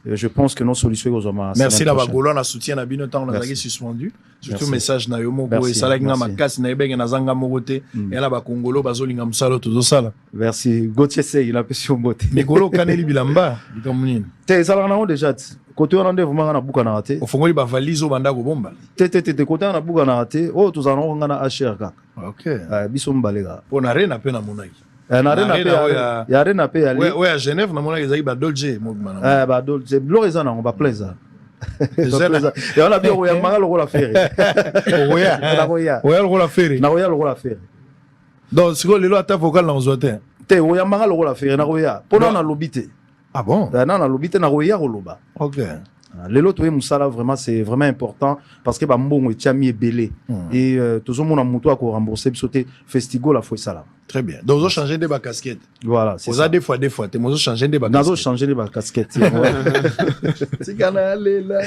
je pense que non solution ekozoma merci la bagolo na soutien na bino ntango nazalaki suspendu surtout message na yo moko esalaki nga makasi na ebenge nazanga moko te yala bakongolo bazolinga mosala tozosala merci Gauthier Sey na pesi mbote mikolo kaneli bilamba bikamnini te ezalaka nango déjà côté wana nde vraiment na buka na raté ofongoli ba valise o banda ko bomba te côté na buka na raté o tozana ngo na HR kaka OK biso mbalega pona rena pe na monaki na rena pe ya rena pe ya li ouais à Genève na monaki ezali ba Dolce mogmana ba Dolce bloreza na ngo ba plaisir et on a bien oya manga lo la faire oya lo la faire na oya lo la faire donc siko lelo ata vocal na ozote te oya manga lo la faire na oya pona na lobité. Ah bon? Na lobité na roya roloba. OK. Lelo toye musala vraiment c'est vraiment important parce que ba mbongo etiami ebele et toujours mon amuto ko rembourser bisoté festival la foi sala. Très bien. Donc vous changez de ba casquette. Voilà, c'est ça. Vous avez des fois te vous changez de ba casquette. Nazo changer de ba casquette. Si canal là.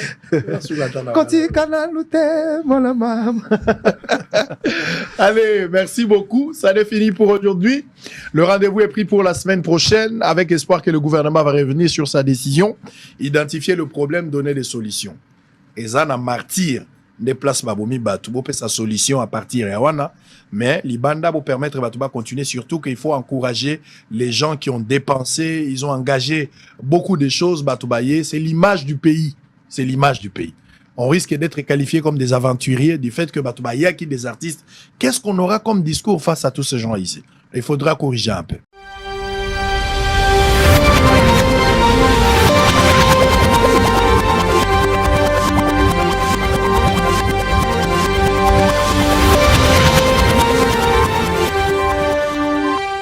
Quand tu canal luté mon maman. Allez, merci beaucoup. Ça est fini pour aujourd'hui. Le rendez-vous est pris pour la semaine prochaine avec espoir que le gouvernement va revenir sur sa décision, identifier le problème, donner des solutions. Et ça na martyr des places babomi batu bo sa solution à partir de wana mais libanda pour permettre batuba continuer surtout qu'il faut encourager les gens qui ont dépensé, ils ont engagé beaucoup de choses batubaye, c'est l'image du pays, c'est l'image du pays. On risque d'être qualifiés comme des aventuriers du fait que batubaye qui des artistes, qu'est-ce qu'on aura comme discours face à tous ces gens ici? Il faudra corriger un peu.